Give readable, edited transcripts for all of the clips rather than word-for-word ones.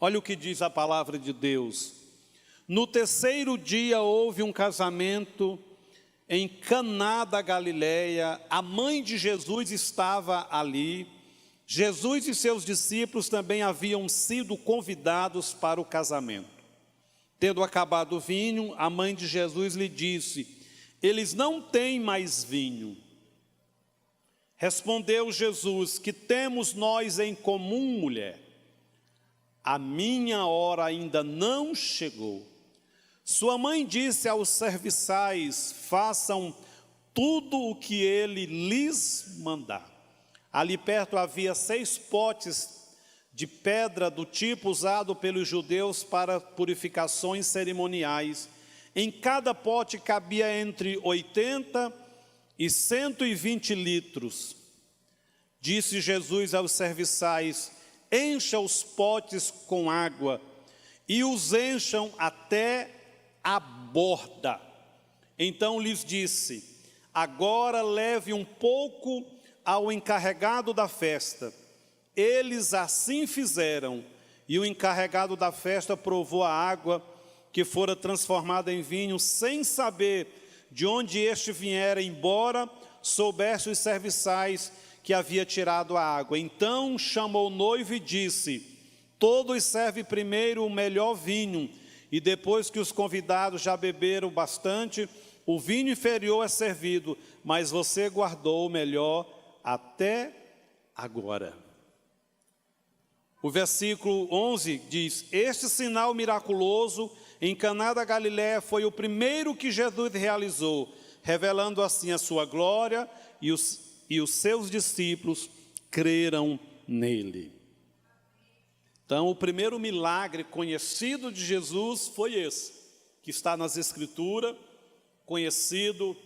Olha o que diz a palavra de Deus. No terceiro dia houve um casamento em Caná da Galileia. A mãe de Jesus estava ali. Jesus e seus discípulos também haviam sido convidados para o casamento. Tendo acabado o vinho, a mãe de Jesus lhe disse: eles não têm mais vinho. Respondeu Jesus: que temos nós em comum, mulher? A minha hora ainda não chegou. Sua mãe disse aos serviçais: façam tudo o que ele lhes mandar. Ali perto havia 6 potes de pedra do tipo usado pelos judeus para purificações cerimoniais. Em cada pote cabia entre 80 e 120 litros. Disse Jesus aos serviçais: encha os potes com água e os encham até a borda. Então lhes disse: agora leve um pouco ao encarregado da festa. Eles assim fizeram, e o encarregado da festa provou a água que fora transformada em vinho, sem saber de onde este viera, embora soubesse os serviçais que havia tirado a água. Então chamou o noivo e disse: todos servem primeiro o melhor vinho, e depois que os convidados já beberam bastante, o vinho inferior é servido, mas você guardou o melhor até agora. O versículo 11 diz: este sinal miraculoso em Caná da Galileia foi o primeiro que Jesus realizou, revelando assim a sua glória, e os seus discípulos creram nele. Então, o primeiro milagre conhecido de Jesus foi esse, que está nas Escrituras, conhecido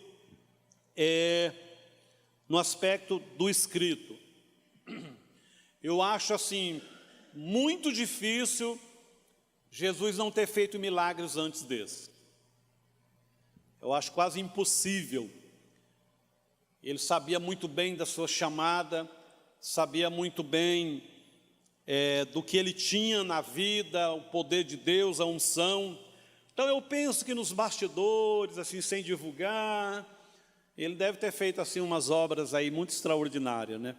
no aspecto do escrito. Eu acho assim, muito difícil Jesus não ter feito milagres antes desse. Eu acho quase impossível. Ele sabia muito bem da sua chamada, sabia muito bem do que ele tinha na vida, o poder de Deus, a unção. Então eu penso que nos bastidores, assim, sem divulgar, ele deve ter feito assim umas obras aí muito extraordinárias, né?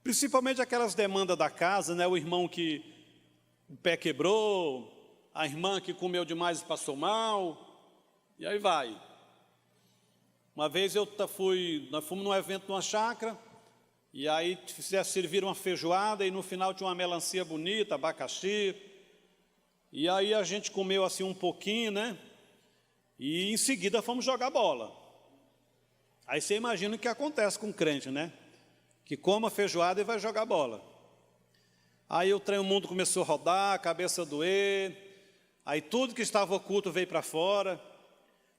Principalmente aquelas demandas da casa, né? O irmão que o pé quebrou, a irmã que comeu demais e passou mal, e aí vai. Uma vez nós fomos num evento numa chácara, e aí serviram uma feijoada, e no final tinha uma melancia bonita, abacaxi, e aí a gente comeu assim um pouquinho, né? E em seguida fomos jogar bola. Aí você imagina o que acontece com o crente, né? Que come a feijoada e vai jogar bola. Aí o mundo começou a rodar, a cabeça a doer, aí tudo que estava oculto veio para fora.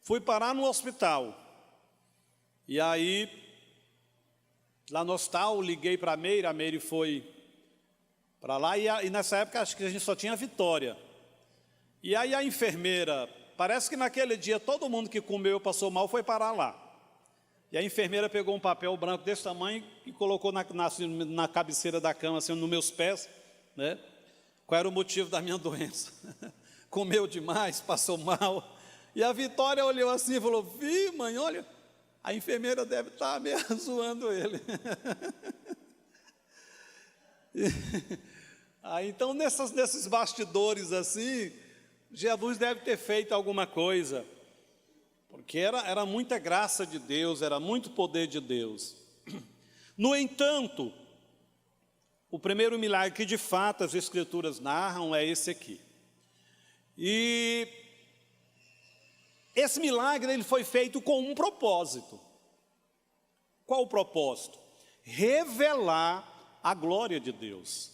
Fui parar no hospital. E aí, lá no hospital, liguei para a Meire foi para lá, e nessa época acho que a gente só tinha Vitória. E aí a enfermeira, parece que naquele dia todo mundo que comeu e passou mal foi parar lá. E a enfermeira pegou um papel branco desse tamanho e colocou na cabeceira da cama, assim, nos meus pés, né? Qual era o motivo da minha doença? Comeu demais, passou mal. E a Vitória olhou assim e falou: vi, mãe, olha, a enfermeira deve estar meio zoando ele. Aí, então, nesses bastidores assim, Jesus deve ter feito alguma coisa, porque era muita graça de Deus, era muito poder de Deus. No entanto, o primeiro milagre que de fato as Escrituras narram é esse aqui. E esse milagre ele foi feito com um propósito. Qual o propósito? Revelar a glória de Deus.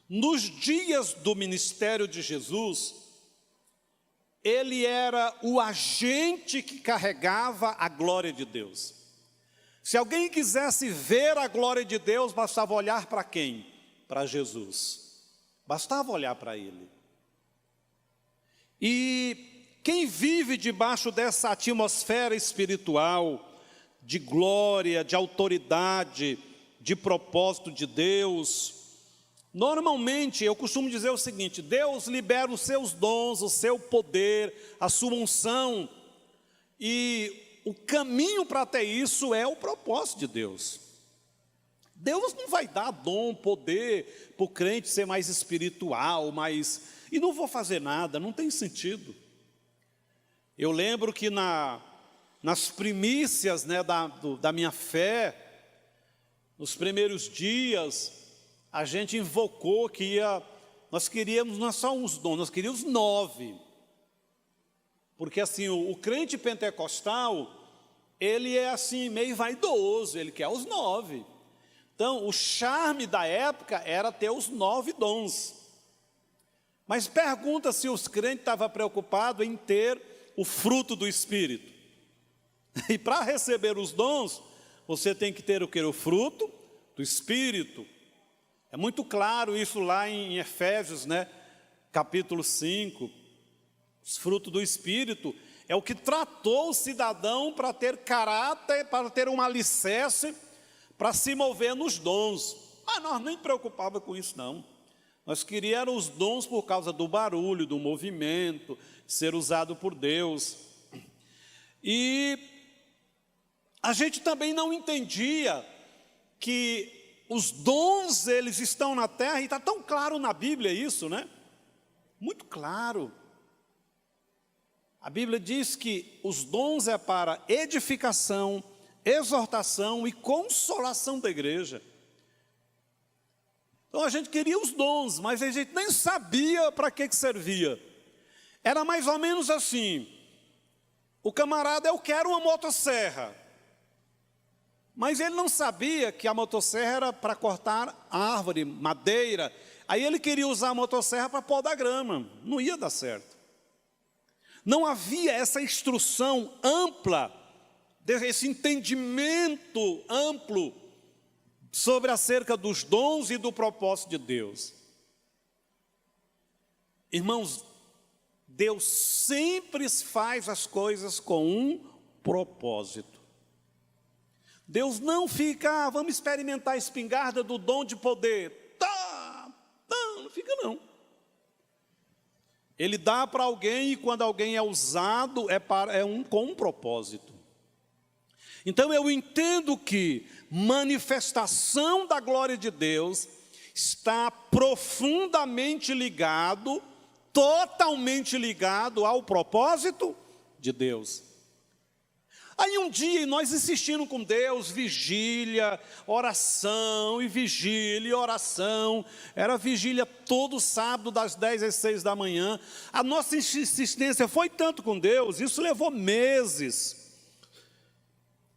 Nos dias do ministério de Jesus, ele era o agente que carregava a glória de Deus. Se alguém quisesse ver a glória de Deus, bastava olhar para quem? Para Jesus. Bastava olhar para ele. E quem vive debaixo dessa atmosfera espiritual, de glória, de autoridade, de propósito de Deus, Normalmente, eu costumo dizer o seguinte: Deus libera os seus dons, o seu poder, a sua unção, e o caminho para ter isso é o propósito de Deus. Deus não vai dar dom, poder para o crente ser mais espiritual, e não vou fazer nada, não tem sentido. Eu lembro que nas primícias, né, da minha fé, nos primeiros dias, a gente invocou que nós queríamos não só uns dons, nós queríamos 9. Porque assim, o crente pentecostal, ele é assim, meio vaidoso, ele quer os 9. Então, o charme da época era ter os 9 dons. Mas pergunta se os crentes estavam preocupados em ter o fruto do Espírito. E para receber os dons, você tem que ter o quê? O fruto do Espírito. É muito claro isso lá em Efésios, né? Capítulo 5. Os frutos do Espírito é o que tratou o cidadão para ter caráter, para ter um alicerce, para se mover nos dons. Nós nem preocupava com isso, não. Nós queríamos os dons por causa do barulho, do movimento, ser usado por Deus. E a gente também não entendia que os dons, eles estão na terra, e está tão claro na Bíblia isso, né? Muito claro. A Bíblia diz que os dons é para edificação, exortação e consolação da igreja. Então a gente queria os dons, mas a gente nem sabia para que servia. Era mais ou menos assim: o camarada, eu quero uma motosserra. Mas ele não sabia que a motosserra era para cortar árvore, madeira. Aí ele queria usar a motosserra para podar grama. Não ia dar certo. Não havia essa instrução ampla, esse entendimento amplo sobre acerca dos dons e do propósito de Deus. Irmãos, Deus sempre faz as coisas com um propósito. Deus não fica, vamos experimentar a espingarda do dom de poder. Não fica não. Ele dá para alguém, e quando alguém é usado, com um propósito. Então eu entendo que manifestação da glória de Deus está profundamente ligado, totalmente ligado ao propósito de Deus. Aí um dia nós insistindo com Deus, vigília, oração e vigília e oração. Era vigília todo sábado das 10 às 6 da manhã. A nossa insistência foi tanto com Deus, isso levou meses.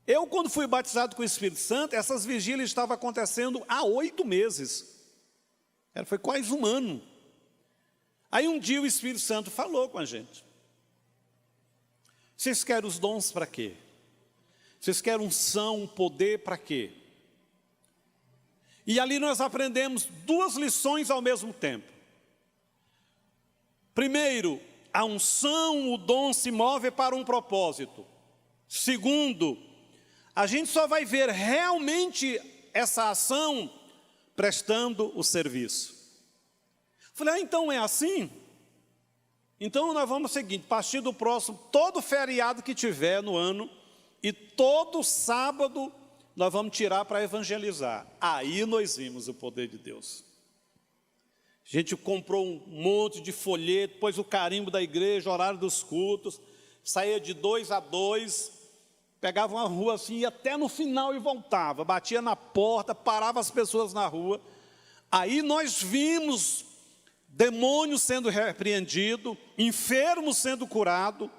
Eu, quando fui batizado com o Espírito Santo, essas vigílias estavam acontecendo há 8 meses. Foi quase um ano. Aí um dia o Espírito Santo falou com a gente: vocês querem os dons para quê? Vocês querem unção, poder para quê? E ali nós aprendemos 2 lições ao mesmo tempo. Primeiro, a unção, o dom se move para um propósito. Segundo, a gente só vai ver realmente essa ação prestando o serviço. Falei, então é assim? Então nós vamos seguir, a partir do próximo, todo feriado que tiver no ano, e todo sábado nós vamos tirar para evangelizar. Aí nós vimos o poder de Deus. A gente comprou um monte de folheto, pôs o carimbo da igreja, horário dos cultos, saía de 2 a 2, pegava uma rua assim, ia até no final e voltava, batia na porta, parava as pessoas na rua. Aí nós vimos demônios sendo repreendidos, enfermos sendo curados,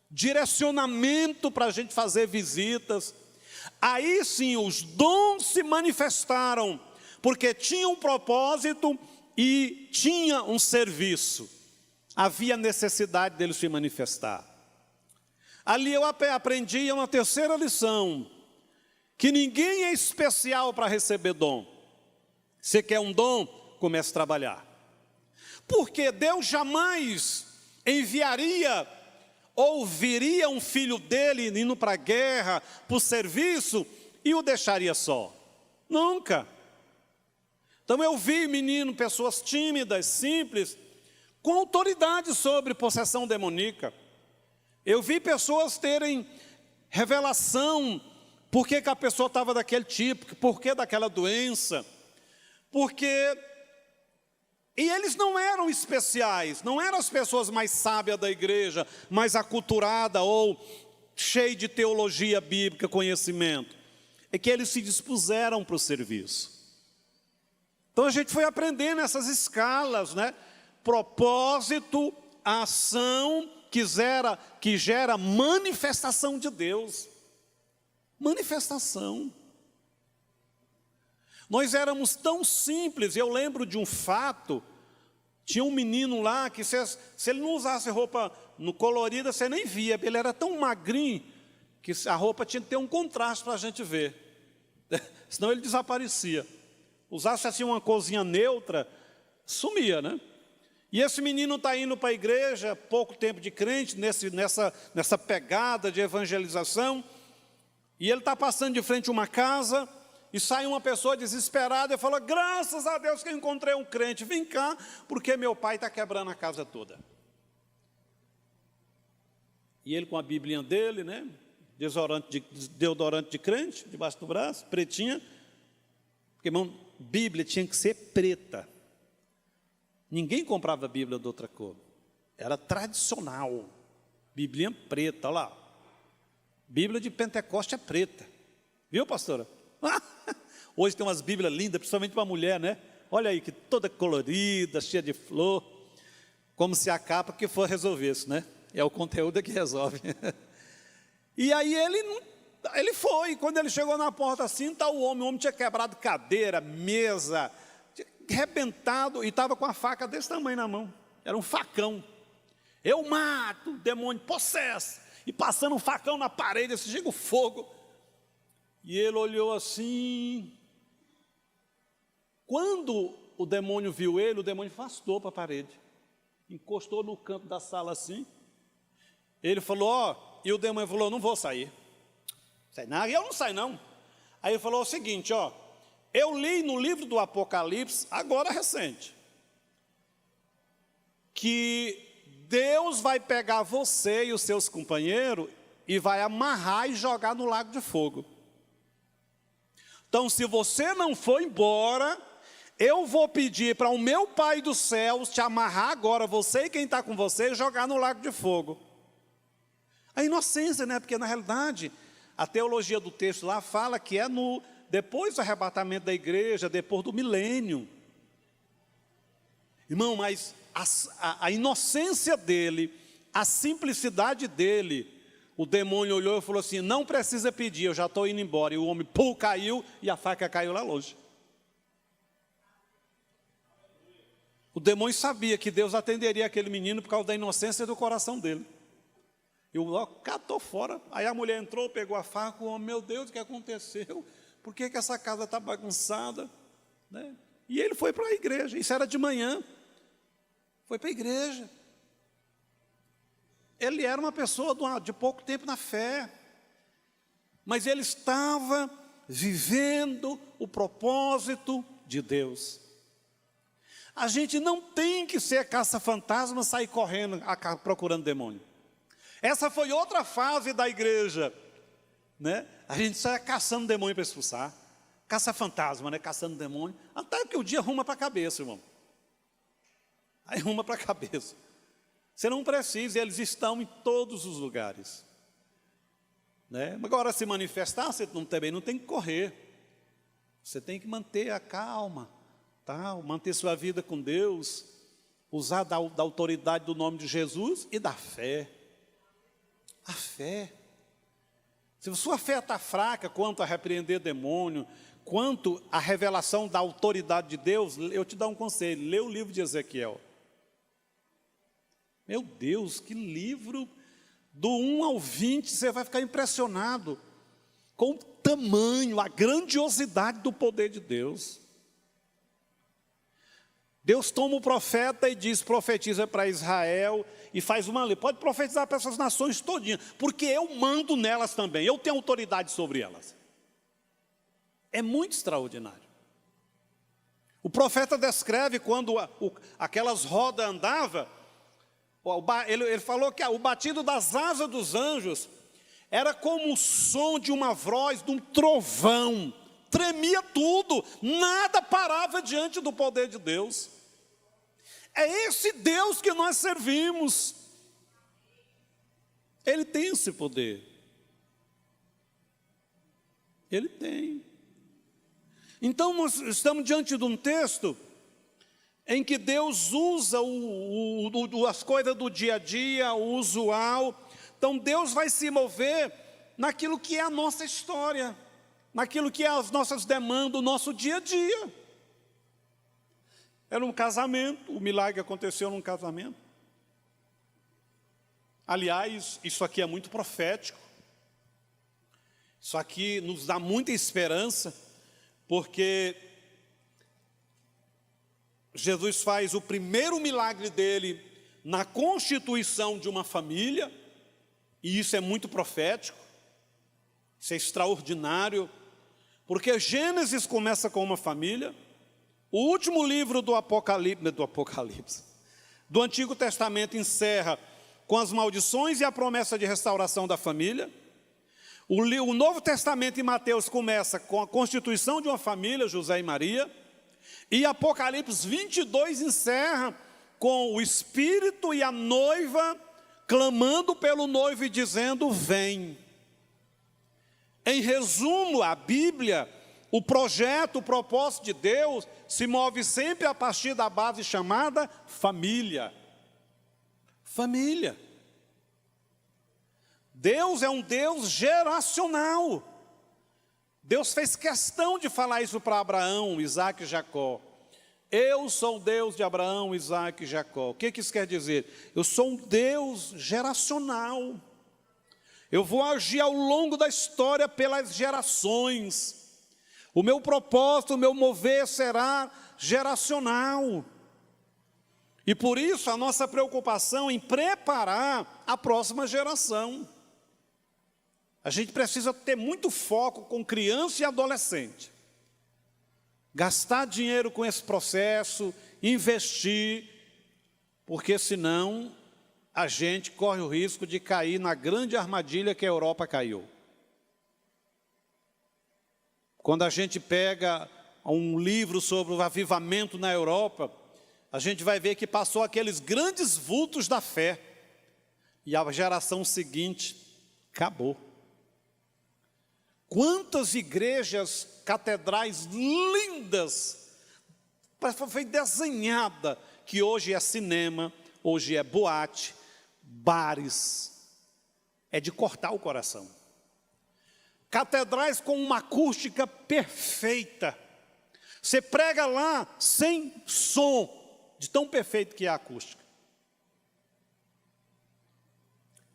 direcionamento para a gente fazer visitas. Aí sim os dons se manifestaram, porque tinha um propósito e tinha um serviço. Havia necessidade deles se manifestar. Ali eu aprendi uma terceira lição, que ninguém é especial para receber dom. Você quer um dom? Comece a trabalhar. Porque Deus jamais enviaria ou viria um filho dele indo para a guerra, para o serviço, e o deixaria só. Nunca. Então eu vi pessoas tímidas, simples, com autoridade sobre possessão demoníaca. Eu vi pessoas terem revelação, por que a pessoa estava daquele tipo, por que daquela doença, e eles não eram especiais, não eram as pessoas mais sábias da igreja, mais aculturadas ou cheias de teologia bíblica, conhecimento. É que eles se dispuseram para o serviço. Então a gente foi aprendendo essas escalas, né? Propósito, ação, que gera manifestação de Deus. Manifestação. Nós éramos tão simples, eu lembro de um fato, tinha um menino lá que se ele não usasse roupa colorida, você nem via, ele era tão magrinho que a roupa tinha que ter um contraste para a gente ver, senão ele desaparecia. Usasse assim uma corzinha neutra, sumia, né? E esse menino está indo para a igreja, pouco tempo de crente, nessa pegada de evangelização, e ele está passando de frente a uma casa, e sai uma pessoa desesperada e fala: graças a Deus que eu encontrei um crente, vem cá, porque meu pai está quebrando a casa toda. E ele com a biblinha dele, né, deodorante de crente, debaixo do braço, pretinha, porque, irmão, Bíblia tinha que ser preta. Ninguém comprava Bíblia de outra cor, era tradicional, Biblinha preta, olha lá. Bíblia de Pentecoste é preta, viu, pastora? Hoje tem umas Bíblias lindas, principalmente para mulher, né? Olha aí, que toda colorida, cheia de flor, como se a capa que for resolvesse, né? É o conteúdo que resolve. E aí ele foi, quando ele chegou na porta assim, está o homem tinha quebrado cadeira, mesa, arrebentado, e estava com a faca desse tamanho na mão, era um facão. Eu mato, demônio, possesso, e passando um facão na parede, assim, chega o fogo. E ele olhou assim. Quando o demônio viu ele, o demônio afastou para a parede, encostou no canto da sala assim. Ele falou, e o demônio falou: não vou sair. Sai não, e eu não saio não. Aí ele falou o seguinte, eu li no livro do Apocalipse, agora recente, que Deus vai pegar você e os seus companheiros e vai amarrar e jogar no lago de fogo. Então, se você não for embora, eu vou pedir para o meu Pai dos céus te amarrar agora, você e quem está com você, e jogar no lago de fogo. A inocência, né? Porque na realidade, a teologia do texto lá fala que é depois do arrebatamento da igreja, depois do milênio. Irmão, mas a inocência dele, a simplicidade dele, o demônio olhou e falou assim: não precisa pedir, eu já estou indo embora. E o homem, caiu, e a faca caiu lá longe. O demônio sabia que Deus atenderia aquele menino por causa da inocência do coração dele. E o homem catou fora. Aí a mulher entrou, pegou a faca, o homem: meu Deus, o que aconteceu? Por que essa casa está bagunçada? Né? E ele foi para a igreja, isso era de manhã. Foi para a igreja. Ele era uma pessoa de pouco tempo na fé, mas ele estava vivendo o propósito de Deus. A gente não tem que ser caça-fantasma, sair correndo, procurando demônio. Essa foi outra fase da igreja, né? A gente sai caçando demônio para expulsar, caça-fantasma, né? Caçando demônio, até que o dia arruma para a cabeça, irmão. Aí arruma para a cabeça. Você não precisa, eles estão em todos os lugares, né? Agora, se manifestar, você também não tem que correr. Você tem que manter a calma, tá? Manter sua vida com Deus, usar da autoridade do nome de Jesus e da fé. A fé. Se sua fé está fraca quanto a repreender demônio, quanto a revelação da autoridade de Deus, eu te dou um conselho: lê o livro de Ezequiel. Meu Deus, que livro! Do 1 ao 20, você vai ficar impressionado com o tamanho, a grandiosidade do poder de Deus. Deus toma o profeta e diz: profetiza para Israel, e faz uma lei. Pode profetizar para essas nações todinhas, porque eu mando nelas também, eu tenho autoridade sobre elas. É muito extraordinário. O profeta descreve quando aquelas rodas andavam, ele falou que o batido das asas dos anjos era como o som de uma voz, de um trovão, tremia tudo, nada parava diante do poder de Deus. É esse Deus que nós servimos. Ele tem esse poder. Ele tem. Então nós estamos diante de um texto em que Deus usa as coisas do dia a dia, o usual. Então Deus vai se mover naquilo que é a nossa história, naquilo que é as nossas demandas, o nosso dia a dia. Era um casamento, o milagre aconteceu num casamento. Aliás, isso aqui é muito profético. Isso aqui nos dá muita esperança, porque Jesus faz o primeiro milagre dele na constituição de uma família, e isso é muito profético, isso é extraordinário, porque Gênesis começa com uma família, o último livro do Apocalipse, do Antigo Testamento encerra com as maldições e a promessa de restauração da família. O Novo Testamento em Mateus começa com a constituição de uma família, José e Maria, e Apocalipse 22 encerra com o Espírito e a noiva clamando pelo noivo e dizendo: vem. Em resumo, a Bíblia, o projeto, o propósito de Deus se move sempre a partir da base chamada família. Família. Deus é um Deus geracional. Deus fez questão de falar isso para Abraão, Isaac e Jacó. Eu sou o Deus de Abraão, Isaac e Jacó. O que isso quer dizer? Eu sou um Deus geracional. Eu vou agir ao longo da história pelas gerações. O meu propósito, o meu mover será geracional. E por isso a nossa preocupação em preparar a próxima geração. A gente precisa ter muito foco com criança e adolescente. Gastar dinheiro com esse processo, investir, porque senão a gente corre o risco de cair na grande armadilha que a Europa caiu. Quando a gente pega um livro sobre o avivamento na Europa, a gente vai ver que passou aqueles grandes vultos da fé, e a geração seguinte acabou. Quantas igrejas, catedrais lindas, foi desenhada, que hoje é cinema, hoje é boate, bares, é de cortar o coração. Catedrais com uma acústica perfeita, você prega lá sem som, de tão perfeito que é a acústica.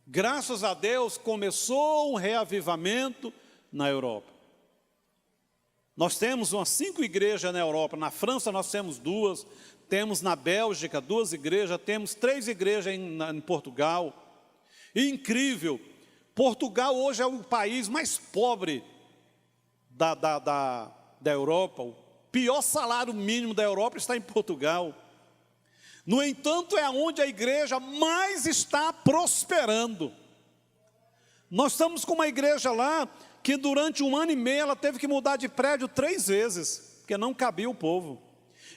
Graças a Deus começou um reavivamento na Europa. Nós temos umas 5 igrejas na Europa. Na França nós temos 2, temos na Bélgica 2 igrejas, temos 3 igrejas em Portugal. E incrível, Portugal hoje é o país mais pobre da Europa. O pior salário mínimo da Europa está em Portugal. No entanto, é onde a igreja mais está prosperando. Nós estamos com uma igreja lá que durante 1 ano e meio ela teve que mudar de prédio 3 vezes, porque não cabia o povo.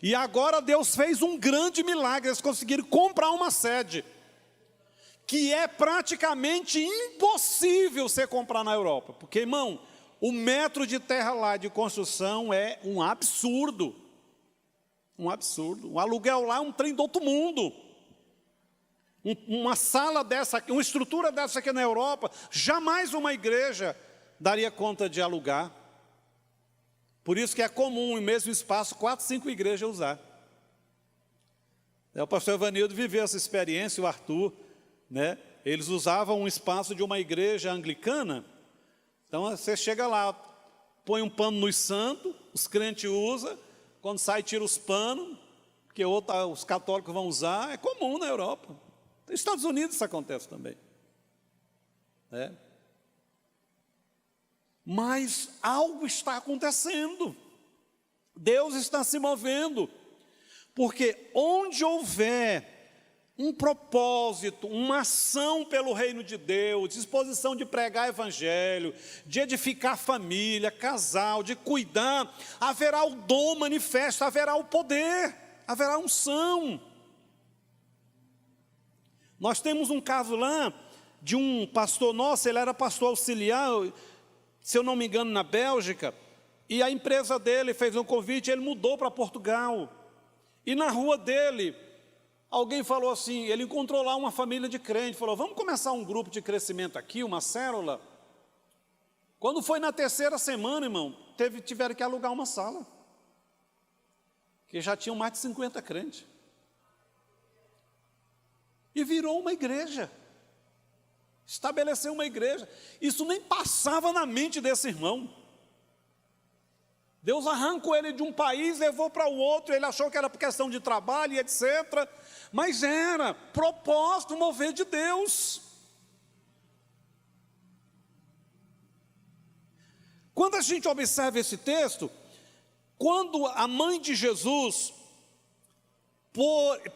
E agora Deus fez um grande milagre, eles conseguiram comprar uma sede, que é praticamente impossível você comprar na Europa. Porque, irmão, o metro de terra lá de construção é um absurdo. Um absurdo. O aluguel lá é um trem do outro mundo. Uma sala dessa aqui, uma estrutura dessa aqui na Europa, jamais uma igreja daria conta de alugar. Por isso que é comum, em mesmo espaço, 4, 5 igrejas usar. O pastor Evanildo viveu essa experiência, o Arthur, né? Eles usavam um espaço de uma igreja anglicana. Então você chega lá, põe um pano nos santos, os crentes usam, quando sai tira os panos, porque os católicos vão usar, é comum na Europa. Nos Estados Unidos isso acontece também. É. Mas algo está acontecendo. Deus está se movendo, porque onde houver um propósito, uma ação pelo reino de Deus, disposição de pregar evangelho, de edificar família, casal, de cuidar, haverá o dom manifesto, haverá o poder, haverá unção. Nós temos um caso lá de um pastor nosso, ele era pastor auxiliar, se eu não me engano, na Bélgica, e a empresa dele fez um convite, ele mudou para Portugal. E na rua dele, alguém falou assim, ele encontrou lá uma família de crentes, falou, vamos começar um grupo de crescimento aqui, uma célula. Quando foi na terceira semana, irmão, tiveram que alugar uma sala, que já tinham mais de 50 crentes. E virou uma igreja, estabeleceu uma igreja. Isso nem passava na mente desse irmão. Deus arrancou ele de um país, levou para o outro, ele achou que era por questão de trabalho e etc. Mas era propósito, mover de Deus. Quando a gente observa esse texto, quando a mãe de Jesus,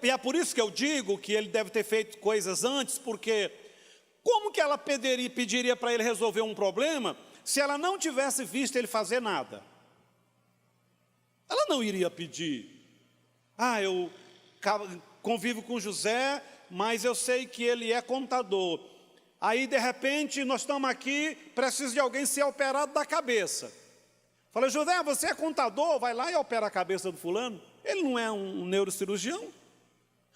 e é por isso que eu digo que ele deve ter feito coisas antes, porque como que ela pediria para ele resolver um problema, se ela não tivesse visto ele fazer nada? Ela não iria pedir, eu convivo com José, mas eu sei que ele é contador. Aí, de repente, nós estamos aqui, precisa de alguém ser operado da cabeça. Falei, José, você é contador, vai lá e opera a cabeça do fulano. Ele não é um neurocirurgião.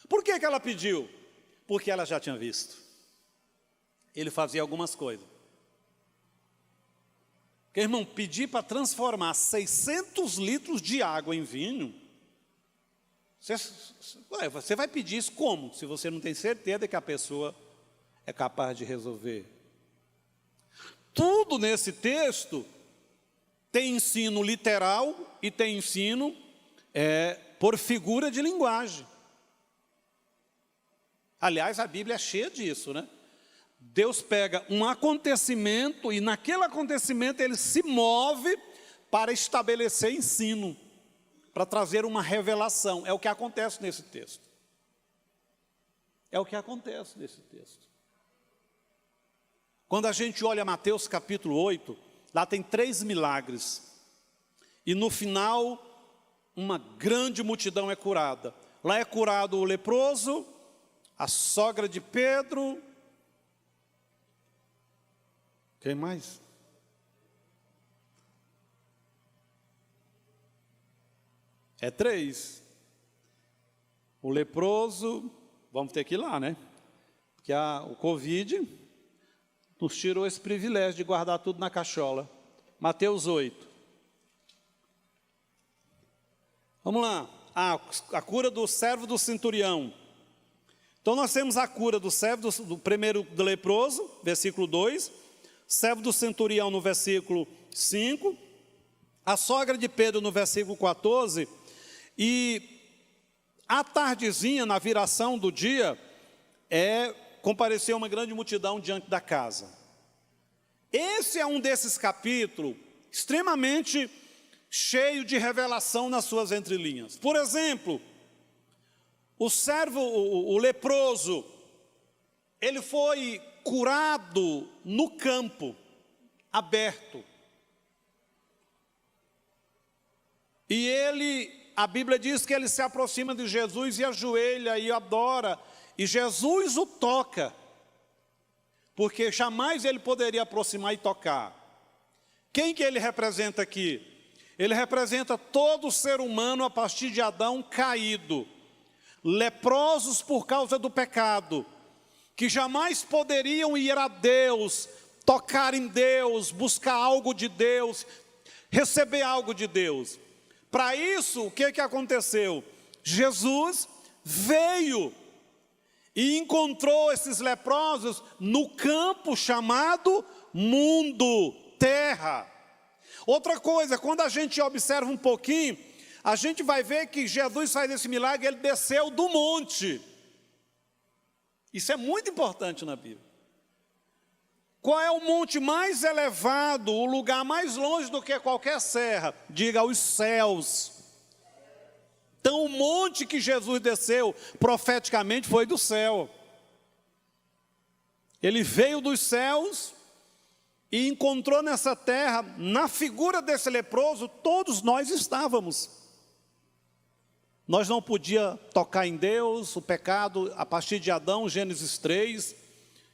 Por que ela pediu? Porque ela já tinha visto. Ele fazia algumas coisas. Porque, irmão, pedir para transformar 600 litros de água em vinho, você vai pedir isso como? Se você não tem certeza de que a pessoa é capaz de resolver. Tudo nesse texto tem ensino literal e tem ensino por figura de linguagem. Aliás, a Bíblia é cheia disso, né? Deus pega um acontecimento e naquele acontecimento ele se move para estabelecer ensino, para trazer uma revelação. É o que acontece nesse texto. É o que acontece nesse texto. Quando a gente olha Mateus capítulo 8, lá tem 3 milagres. E no final, uma grande multidão é curada. Lá é curado o leproso, a sogra de Pedro. Quem mais? É 3. O leproso, vamos ter que ir lá, né? Porque o Covid nos tirou esse privilégio de guardar tudo na cachola. Mateus 8. Vamos lá. A cura do servo do centurião. Então nós temos a cura do servo do primeiro do leproso, versículo 2. Servo do centurião no versículo 5. A sogra de Pedro no versículo 14. E à tardezinha, na viração do dia, compareceu uma grande multidão diante da casa. Esse é um desses capítulos extremamente cheio de revelação nas suas entrelinhas. Por exemplo, o leproso, ele foi curado no campo, aberto. E a Bíblia diz que ele se aproxima de Jesus e ajoelha e adora. E Jesus o toca, porque jamais ele poderia aproximar e tocar. Quem que ele representa aqui? Ele representa todo ser humano a partir de Adão caído, leprosos por causa do pecado, que jamais poderiam ir a Deus, tocar em Deus, buscar algo de Deus, receber algo de Deus. Para isso, o que aconteceu? Jesus veio e encontrou esses leprosos no campo chamado mundo, terra. Outra coisa, quando a gente observa um pouquinho, a gente vai ver que Jesus faz esse milagre, ele desceu do monte. Isso é muito importante na Bíblia. Qual é o monte mais elevado, o lugar mais longe do que qualquer serra? Diga, os céus. Então o monte que Jesus desceu profeticamente foi do céu. Ele veio dos céus e encontrou nessa terra, na figura desse leproso, todos nós estávamos. Nós não podíamos tocar em Deus, o pecado, a partir de Adão, Gênesis 3,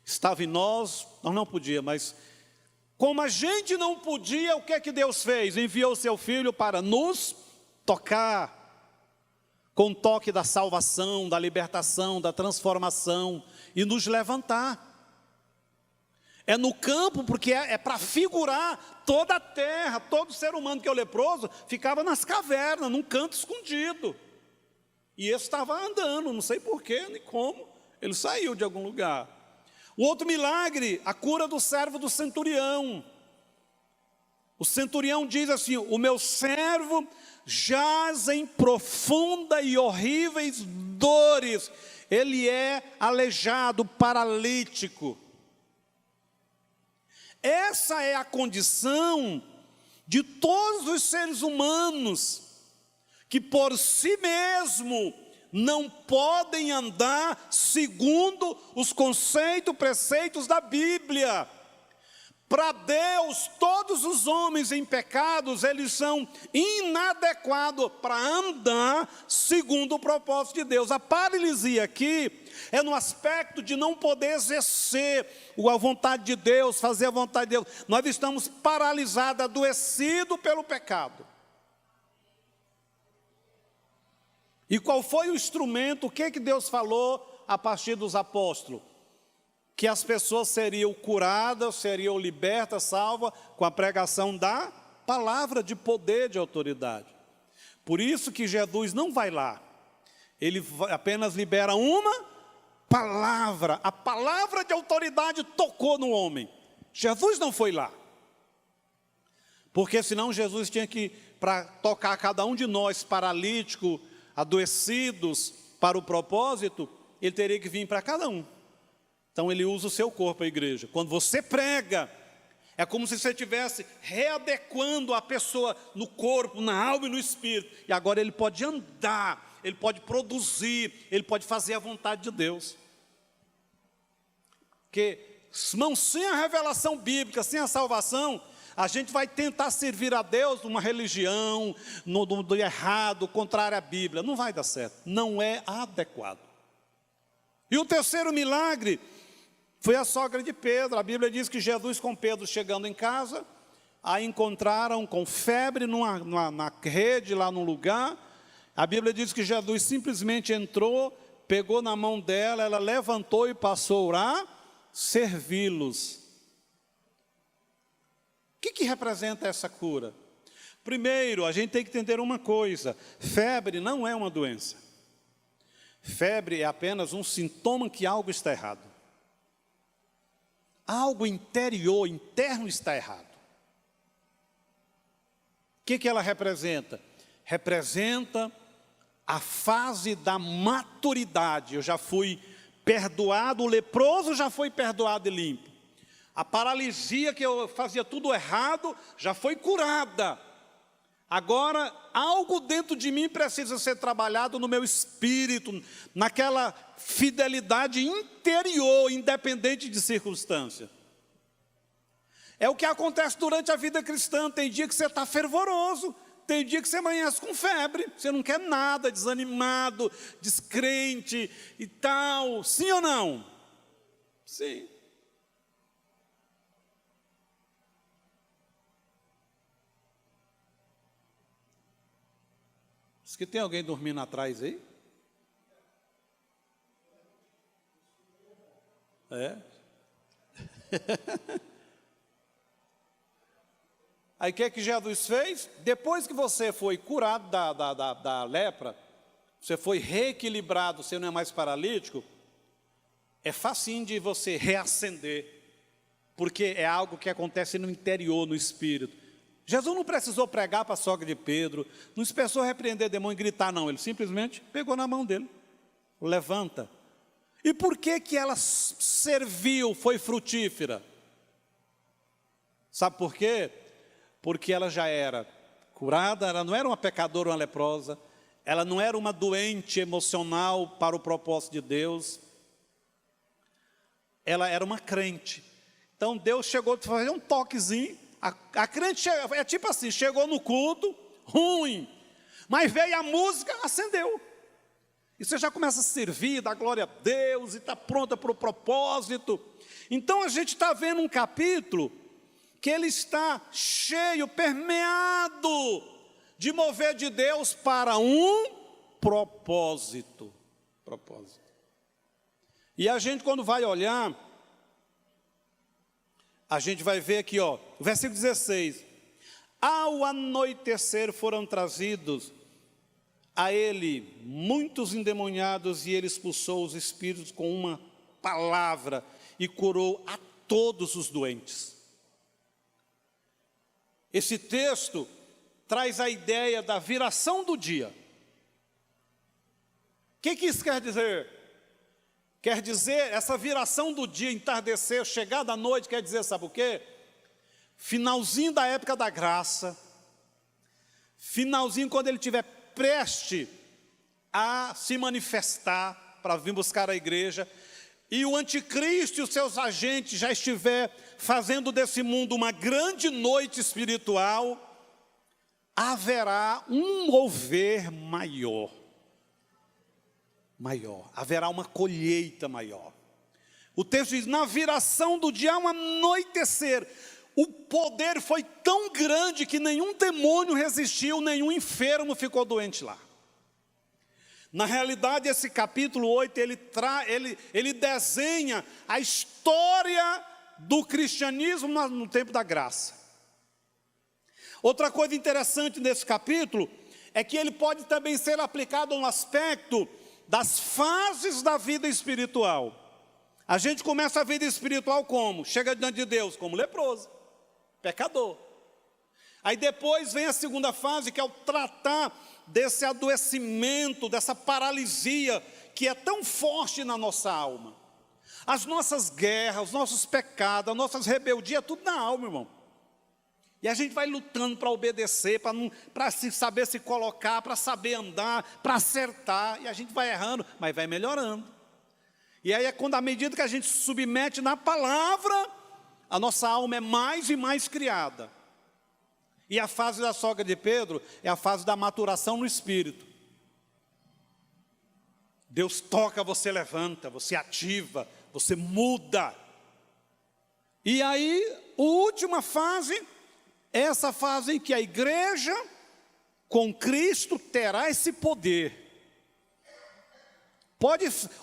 estava em nós não podíamos, mas como a gente não podia, o que é que Deus fez? Enviou o seu Filho para nos tocar, com o toque da salvação, da libertação, da transformação, e nos levantar. É no campo, porque é para figurar toda a terra, todo ser humano que é o leproso, ficava nas cavernas, num canto escondido. E esse estava andando, não sei porquê, nem como, ele saiu de algum lugar. O outro milagre, a cura do servo do centurião. O centurião diz assim: o meu servo jaz em profunda e horríveis dores, ele é aleijado, paralítico. Essa é a condição de todos os seres humanos, que por si mesmo não podem andar segundo os conceitos, preceitos da Bíblia. Para Deus, todos os homens em pecados, eles são inadequados para andar segundo o propósito de Deus. A paralisia aqui é no aspecto de não poder exercer a vontade de Deus, fazer a vontade de Deus. Nós estamos paralisados, adoecidos pelo pecado. E qual foi o instrumento, o que Deus falou a partir dos apóstolos? Que as pessoas seriam curadas, seriam libertas, salvas, com a pregação da palavra de poder, de autoridade. Por isso que Jesus não vai lá, ele apenas libera uma palavra, a palavra de autoridade tocou no homem. Jesus não foi lá, porque senão Jesus tinha que, para tocar cada um de nós, paralítico, adoecidos, para o propósito, ele teria que vir para cada um. Então ele usa o seu corpo, a igreja. Quando você prega, é como se você estivesse readequando a pessoa no corpo, na alma e no espírito. E agora ele pode andar, ele pode produzir, ele pode fazer a vontade de Deus. Porque, irmão, sem a revelação bíblica, sem a salvação, a gente vai tentar servir a Deus numa religião, do errado, contrário à Bíblia. Não vai dar certo, não é adequado. E o terceiro milagre foi a sogra de Pedro. A Bíblia diz que Jesus com Pedro chegando em casa, a encontraram com febre na rede, lá num lugar. A Bíblia diz que Jesus simplesmente entrou, pegou na mão dela, ela levantou e passou a servi-los. O que representa essa cura? Primeiro, a gente tem que entender uma coisa: febre não é uma doença. Febre é apenas um sintoma que algo está errado. Algo interior, interno está errado. O que ela representa? Representa a fase da maturidade. Eu já fui perdoado, o leproso já foi perdoado e limpo. A paralisia, que eu fazia tudo errado, já foi curada. Agora, algo dentro de mim precisa ser trabalhado no meu espírito, naquela fidelidade interior, independente de circunstância. É o que acontece durante a vida cristã. Tem dia que você está fervoroso, tem dia que você amanhece com febre, você não quer nada, desanimado, descrente e tal. Sim ou não? Sim. Diz que tem alguém dormindo atrás aí? É. Aí o que Jesus fez? Depois que você foi curado da lepra, você foi reequilibrado, você não é mais paralítico, é facinho de você reacender, porque é algo que acontece no interior, no espírito. Jesus não precisou pregar para a sogra de Pedro, não precisou repreender demônio e gritar, não. Ele simplesmente pegou na mão dele, levanta. E por que ela serviu, foi frutífera? Sabe por quê? Porque ela já era curada, ela não era uma pecadora, uma leprosa, ela não era uma doente emocional para o propósito de Deus, ela era uma crente. Então Deus chegou a fazer um toquezinho, a crente é tipo assim, chegou no culto, ruim, mas veio a música, acendeu. E você já começa a servir, dar glória a Deus, e está pronta para o propósito. Então a gente está vendo um capítulo que ele está cheio, permeado de mover de Deus para um propósito. E a gente, quando vai olhar, a gente vai ver aqui, ó, versículo 16. Ao anoitecer foram trazidos a ele muitos endemoniados, e ele expulsou os espíritos com uma palavra e curou a todos os doentes. Esse texto traz a ideia da viração do dia. O que isso quer dizer? Quer dizer, essa viração do dia, entardecer, chegar da noite, quer dizer, sabe o quê? Finalzinho da época da graça, finalzinho quando ele estiver preste a se manifestar para vir buscar a igreja, e o anticristo e os seus agentes já estiver fazendo desse mundo uma grande noite espiritual, haverá um mover maior, haverá uma colheita maior. O texto diz, na viração do dia, ao anoitecer, o poder foi tão grande que nenhum demônio resistiu, nenhum enfermo ficou doente lá. Na realidade, esse capítulo 8, ele desenha a história do cristianismo no tempo da graça. Outra coisa interessante nesse capítulo é que ele pode também ser aplicado no aspecto das fases da vida espiritual. A gente começa a vida espiritual como? Chega diante de Deus como leproso, pecador. Aí depois vem a segunda fase, que é o tratar desse adoecimento, dessa paralisia que é tão forte na nossa alma. As nossas guerras, os nossos pecados, as nossas rebeldias, tudo na alma, irmão. E a gente vai lutando para obedecer, para saber se colocar, para saber andar, para acertar. E a gente vai errando, mas vai melhorando. E aí é quando, à medida que a gente se submete na palavra, a nossa alma é mais e mais criada. E a fase da sogra de Pedro é a fase da maturação no espírito. Deus toca, você levanta, você ativa, você muda. E aí, a última fase, essa fase em que a igreja com Cristo terá esse poder.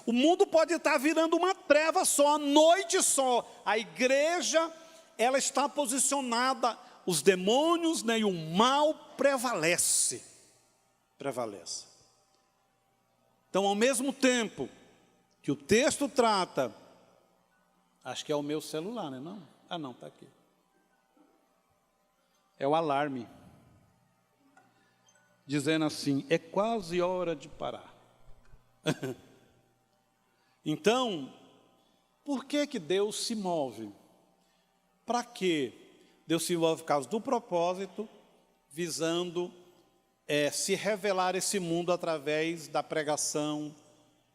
O mundo pode estar virando uma treva só, a noite só. A igreja, ela está posicionada, os demônios, né, e o mal prevalece. Então, ao mesmo tempo que o texto trata, acho que é o meu celular, né? Não? Ah, não, está aqui. É o alarme, dizendo assim, é quase hora de parar. Então, por que Deus se move? Para quê? Deus se move por causa do propósito, visando se revelar esse mundo através da pregação.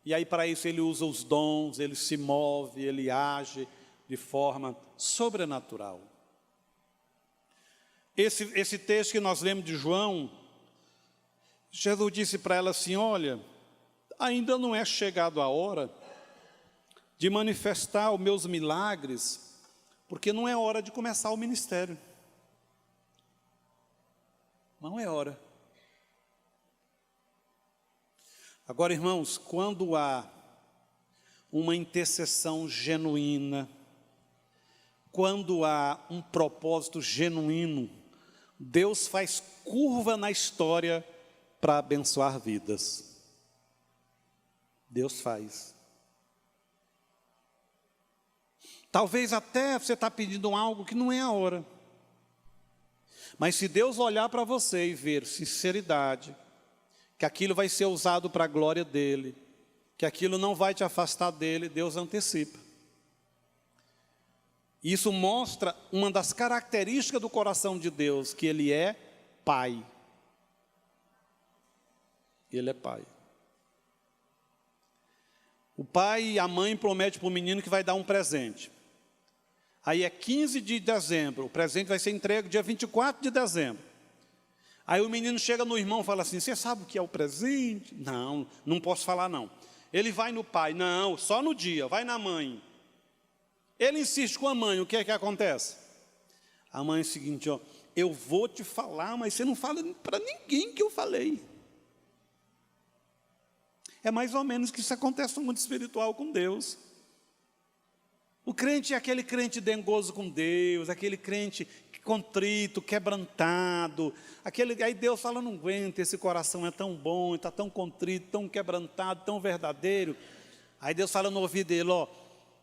E aí para isso ele usa os dons, ele se move, ele age de forma sobrenatural. Esse texto que nós lemos de João, Jesus disse para ela assim, olha, ainda não é chegado a hora de manifestar os meus milagres, porque não é hora de começar o ministério. Não é hora. Agora, irmãos, quando há uma intercessão genuína, quando há um propósito genuíno, Deus faz curva na história para abençoar vidas. Deus faz. Talvez até você está pedindo algo que não é a hora. Mas se Deus olhar para você e ver sinceridade, que aquilo vai ser usado para a glória dEle, que aquilo não vai te afastar dEle, Deus antecipa. Isso mostra uma das características do coração de Deus, que Ele é Pai. Ele é pai. O pai e a mãe prometem para o menino que vai dar um presente. Aí é 15 de dezembro, o presente vai ser entregue dia 24 de dezembro. Aí o menino chega no irmão e fala assim, você sabe o que é o presente? Não, não posso falar não. Ele vai no pai, não, só no dia, vai na mãe. Ele insiste com a mãe, o que é que acontece? A mãe é o seguinte, ó, eu vou te falar, mas você não fala para ninguém que eu falei. É mais ou menos que isso acontece no mundo espiritual com Deus. O crente é aquele crente dengoso com Deus, aquele crente contrito, quebrantado. Aí Deus fala, não aguenta, esse coração é tão bom, está tão contrito, tão quebrantado, tão verdadeiro. Aí Deus fala no ouvido dele, ó,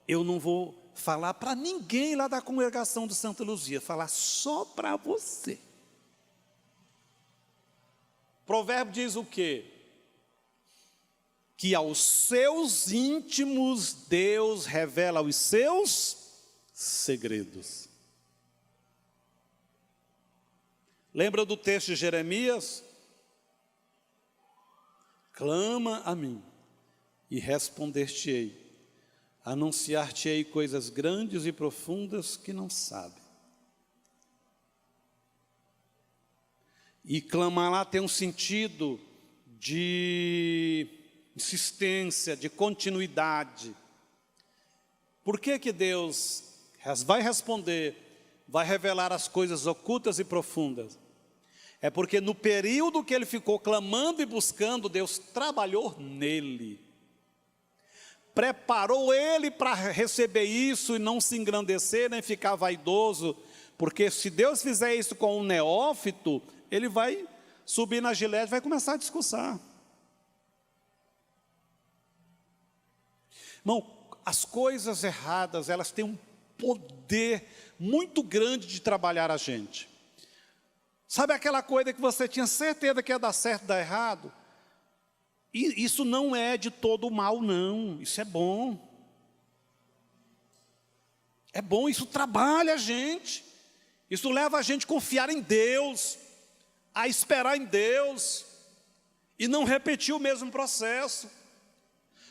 eu não vou falar para ninguém lá da congregação de Santa Luzia, falar só para você. O provérbio diz o quê? Que aos seus íntimos Deus revela os seus segredos. Lembra do texto de Jeremias? Clama a mim e responder-te-ei, anunciar-te-ei coisas grandes e profundas que não sabe. E clamar lá tem um sentido de insistência, de continuidade. Por que que Deus vai responder, vai revelar as coisas ocultas e profundas? É porque no período que ele ficou clamando e buscando, Deus trabalhou nele. Preparou ele para receber isso e não se engrandecer, nem ficar vaidoso. Porque se Deus fizer isso com um neófito, ele vai subir na gilete e vai começar a discursar. Irmão, as coisas erradas, elas têm um poder muito grande de trabalhar a gente. Sabe aquela coisa que você tinha certeza que ia dar certo, dar errado? E isso não é de todo mal, não. Isso é bom. É bom, isso trabalha a gente. Isso leva a gente a confiar em Deus, a esperar em Deus, e não repetir o mesmo processo.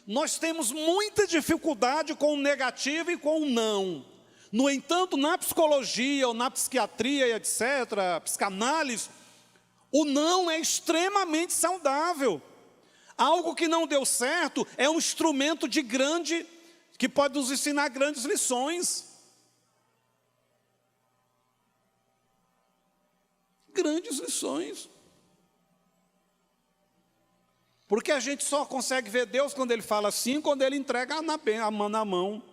Nós temos muita dificuldade com o negativo e com o não. No entanto, na psicologia ou na psiquiatria, etc., psicanálise, o não é extremamente saudável. Algo que não deu certo é um instrumento que pode nos ensinar grandes lições. Grandes lições. Porque a gente só consegue ver Deus quando Ele fala assim, quando Ele entrega a mão na mão.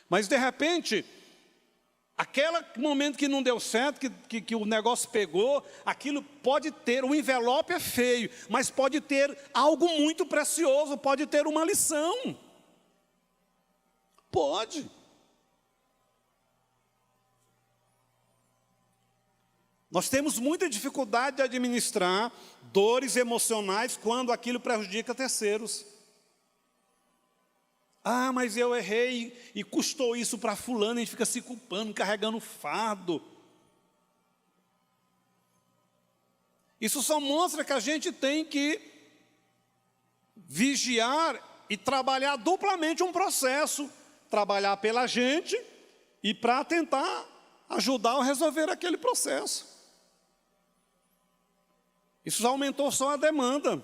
Mas de repente, aquele momento que não deu certo, que o negócio pegou, aquilo pode ter, o envelope é feio, mas pode ter algo muito precioso, pode ter uma lição. Pode. Nós temos muita dificuldade de administrar dores emocionais quando aquilo prejudica terceiros. Ah, mas eu errei e custou isso para fulano, a gente fica se culpando, carregando fardo. Isso só mostra que a gente tem que vigiar e trabalhar duplamente um processo. Trabalhar pela gente e para tentar ajudar a resolver aquele processo. Isso aumentou só a demanda.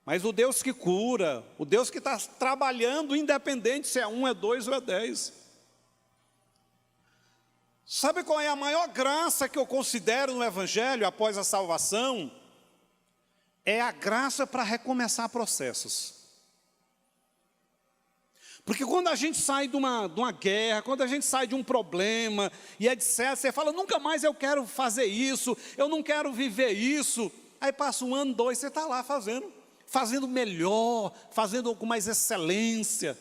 Mas o Deus que cura, o Deus que está trabalhando, independente se é 1, é 2 ou é 10. Sabe qual é a maior graça que eu considero no Evangelho após a salvação? É a graça para recomeçar processos. Porque quando a gente sai de uma guerra, quando a gente sai de um problema, e etc., você fala, nunca mais eu quero fazer isso, eu não quero viver isso. Aí passa 1 ano, 2, você está lá fazendo melhor, fazendo com mais excelência.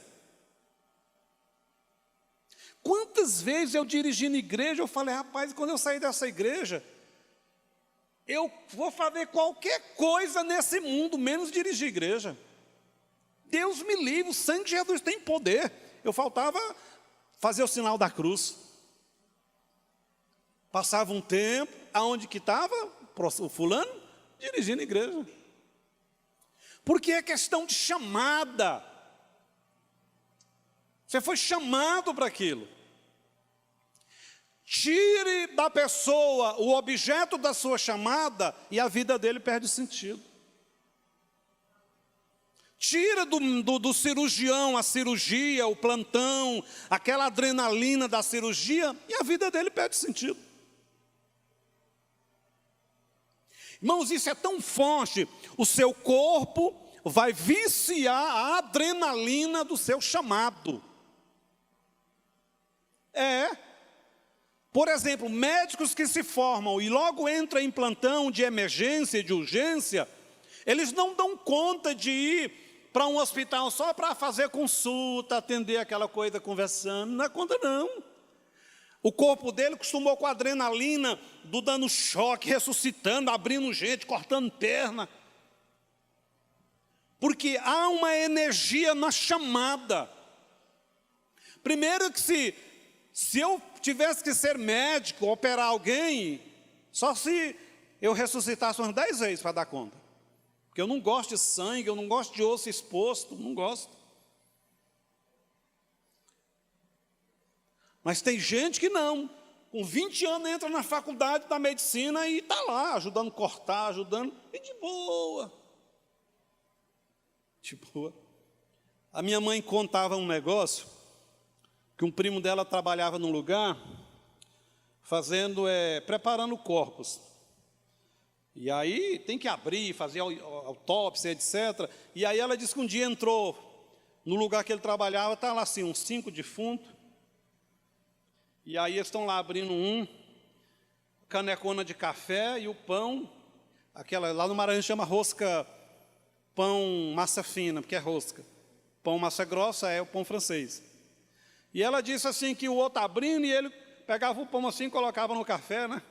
Quantas vezes eu dirigi na igreja, eu falei, rapaz, quando eu sair dessa igreja, eu vou fazer qualquer coisa nesse mundo, menos dirigir igreja. Deus me livre, o sangue de Jesus tem poder. Eu faltava fazer o sinal da cruz. Passava um tempo, aonde que estava o fulano? Dirigindo a igreja. Porque é questão de chamada. Você foi chamado para aquilo. Tire da pessoa o objeto da sua chamada e a vida dele perde sentido. Tira do cirurgião a cirurgia, o plantão, aquela adrenalina da cirurgia e a vida dele perde sentido. Irmãos, isso é tão forte, o seu corpo vai viciar a adrenalina do seu chamado. Por exemplo, médicos que se formam e logo entram em plantão de emergência, de urgência, eles não dão conta de ir para um hospital só para fazer consulta, atender aquela coisa conversando, não dá conta não. O corpo dele acostumou com a adrenalina do dando choque, ressuscitando, abrindo gente, cortando perna. Porque há uma energia na chamada. Primeiro que se eu tivesse que ser médico, operar alguém, só se eu ressuscitasse umas 10 vezes para dar conta. Porque eu não gosto de sangue, eu não gosto de osso exposto, não gosto. Mas tem gente que não. Com 20 anos entra na faculdade da medicina e está lá, ajudando a cortar, ajudando, e de boa. De boa. A minha mãe contava um negócio, que um primo dela trabalhava num lugar, preparando corpos. E aí tem que abrir, fazer autópsia, etc. E aí ela disse que um dia entrou no lugar que ele trabalhava, está lá assim, uns 5 defuntos. E aí eles estão lá abrindo canecona de café e o pão, lá no Maranhão chama rosca, pão massa fina, porque é rosca. Pão massa grossa é o pão francês. E ela disse assim que o outro abrindo e ele pegava o pão assim e colocava no café, né?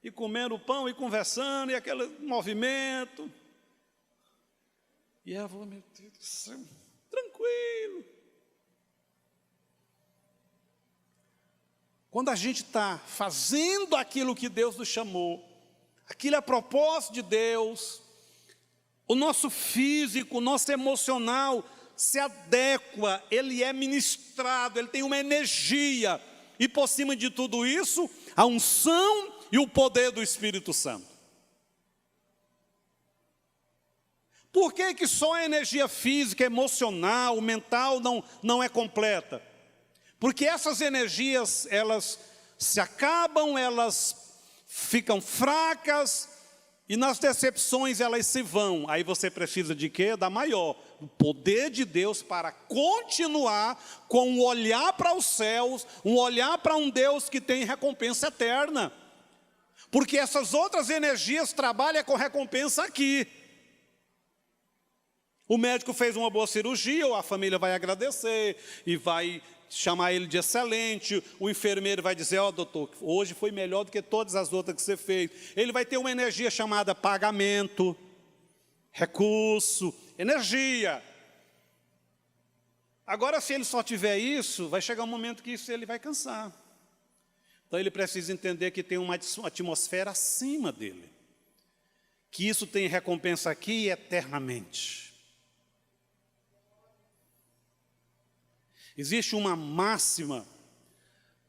E comendo o pão e conversando, e aquele movimento. E ela falou, meu Deus do céu, tranquilo. Quando a gente está fazendo aquilo que Deus nos chamou, aquilo é propósito de Deus, o nosso físico, o nosso emocional se adequa, ele é ministrado, ele tem uma energia, e por cima de tudo isso, a unção e o poder do Espírito Santo. Por que só a energia física, emocional, mental não é completa? Porque essas energias, elas se acabam, elas ficam fracas, e nas decepções elas se vão. Aí você precisa de quê? Da maior, o poder de Deus para continuar com um olhar para os céus, um olhar para um Deus que tem recompensa eterna. Porque essas outras energias trabalham com recompensa aqui. O médico fez uma boa cirurgia, ou a família vai agradecer e vai chamar ele de excelente. O enfermeiro vai dizer, ó, doutor, hoje foi melhor do que todas as outras que você fez. Ele vai ter uma energia chamada pagamento, recurso, energia. Agora, se ele só tiver isso, vai chegar um momento que isso ele vai cansar. Então, ele precisa entender que tem uma atmosfera acima dele. Que isso tem recompensa aqui eternamente. Existe uma máxima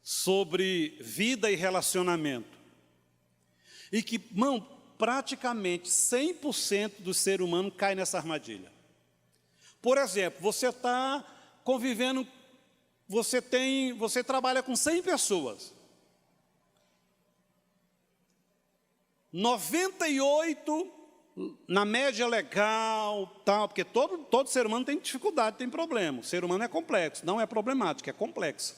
sobre vida e relacionamento. E que, irmão, praticamente 100% do ser humano cai nessa armadilha. Por exemplo, você está convivendo, você trabalha com 100 pessoas. 98 na média legal, tal, porque todo ser humano tem dificuldade, tem problema. O ser humano é complexo, não é problemático, é complexo.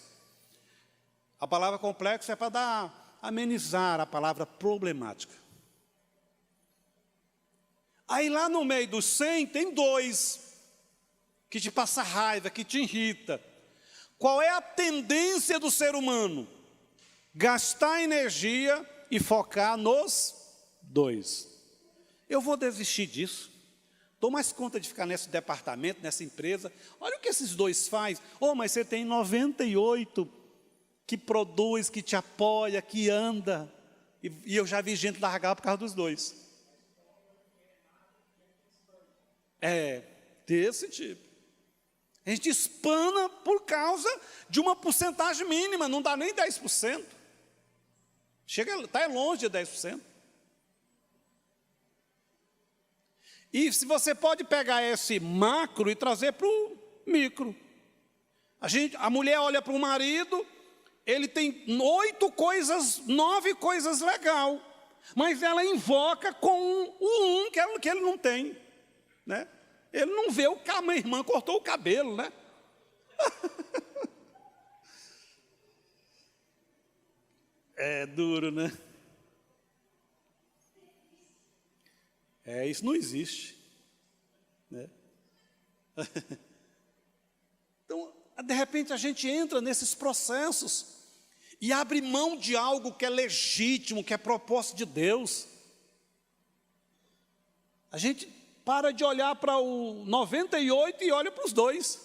A palavra complexo é para amenizar a palavra problemática. Aí lá no meio dos 100 tem 2 que te passa raiva, que te irrita. Qual é a tendência do ser humano? Gastar energia e focar nos 2. Eu vou desistir disso. Dou mais conta de ficar nesse departamento, nessa empresa. Olha o que esses 2 fazem. Oh, mas você tem 98 que produz, que te apoia, que anda. E eu já vi gente largar por causa dos 2. É, desse tipo. A gente espana por causa de uma porcentagem mínima, não dá nem 10%. Está longe de 10%. E se você pode pegar esse macro e trazer para o micro. A mulher olha para o marido, ele tem 9 coisas legais, mas ela invoca com o que ele não tem, né? Ele não vê que a minha irmã cortou o cabelo, né? É duro, né? Isso não existe, né? Então, de repente a gente entra nesses processos e abre mão de algo que é legítimo, que é propósito de Deus. A gente para de olhar para o 98 e olha para os 2.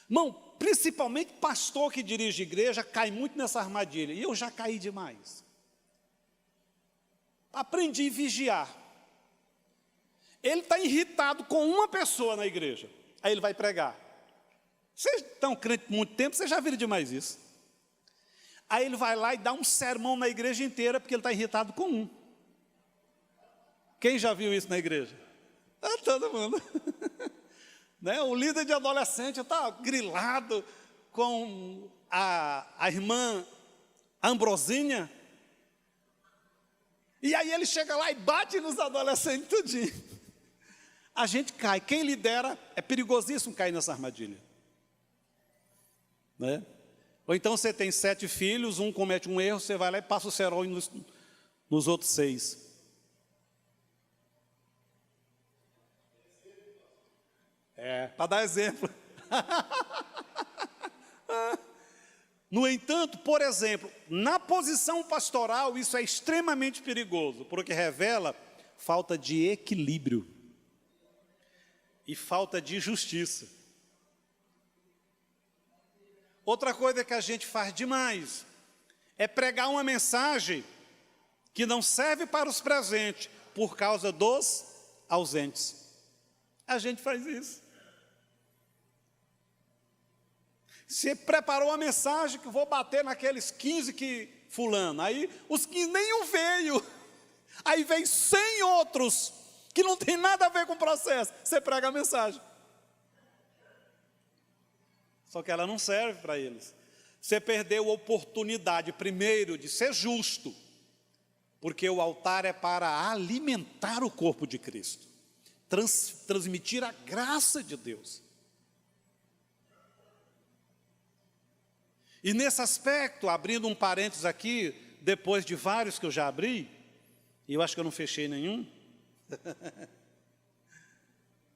Irmão, principalmente pastor que dirige igreja cai muito nessa armadilha, e eu já caí demais. Aprendi a vigiar. Ele está irritado com uma pessoa na igreja, aí ele vai pregar. Vocês estão crentes há muito tempo, vocês já viram demais isso. Aí ele vai lá e dá um sermão na igreja inteira, porque ele está irritado com um. Quem já viu isso na igreja? Todo mundo. Né? O líder de adolescente está grilado com a irmã Ambrosinha. E aí ele chega lá e bate nos adolescentes tudinho. A gente cai. Quem lidera, é perigosíssimo cair nessa armadilha. Né? Ou então você tem 7 filhos, um comete um erro, você vai lá e passa o cerol nos outros 6. Para dar exemplo. No entanto, por exemplo, na posição pastoral, isso é extremamente perigoso, porque revela falta de equilíbrio e falta de justiça. Outra coisa que a gente faz demais é pregar uma mensagem que não serve para os presentes por causa dos ausentes. A gente faz isso. Você preparou a mensagem que vou bater naqueles 15 que fulano. Aí os 15 nenhum veio. Aí vem 100 outros que não tem nada a ver com o processo. Você prega a mensagem. Só que ela não serve para eles. Você perdeu a oportunidade, primeiro, de ser justo. Porque o altar é para alimentar o corpo de Cristo. Transmitir a graça de Deus. E nesse aspecto, abrindo um parênteses aqui, depois de vários que eu já abri, e eu acho que eu não fechei nenhum.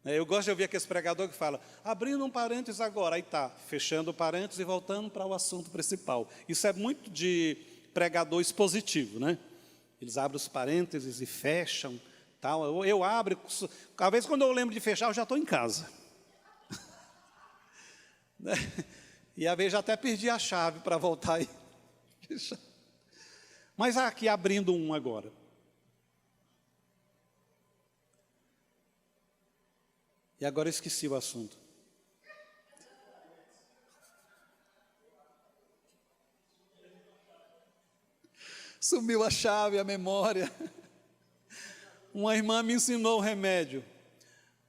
Eu gosto de ouvir aqueles pregadores que falam, abrindo um parênteses agora, aí está, fechando o parênteses e voltando para o assunto principal. Isso é muito de pregador expositivo, né? Eles abrem os parênteses e fecham, tal. Eu abro, às vezes quando eu lembro de fechar, eu já estou em casa. E às vezes já até perdi a chave para voltar e fechar. Mas aqui abrindo um agora. E agora eu esqueci o assunto. Sumiu a chave, a memória. Uma irmã me ensinou o remédio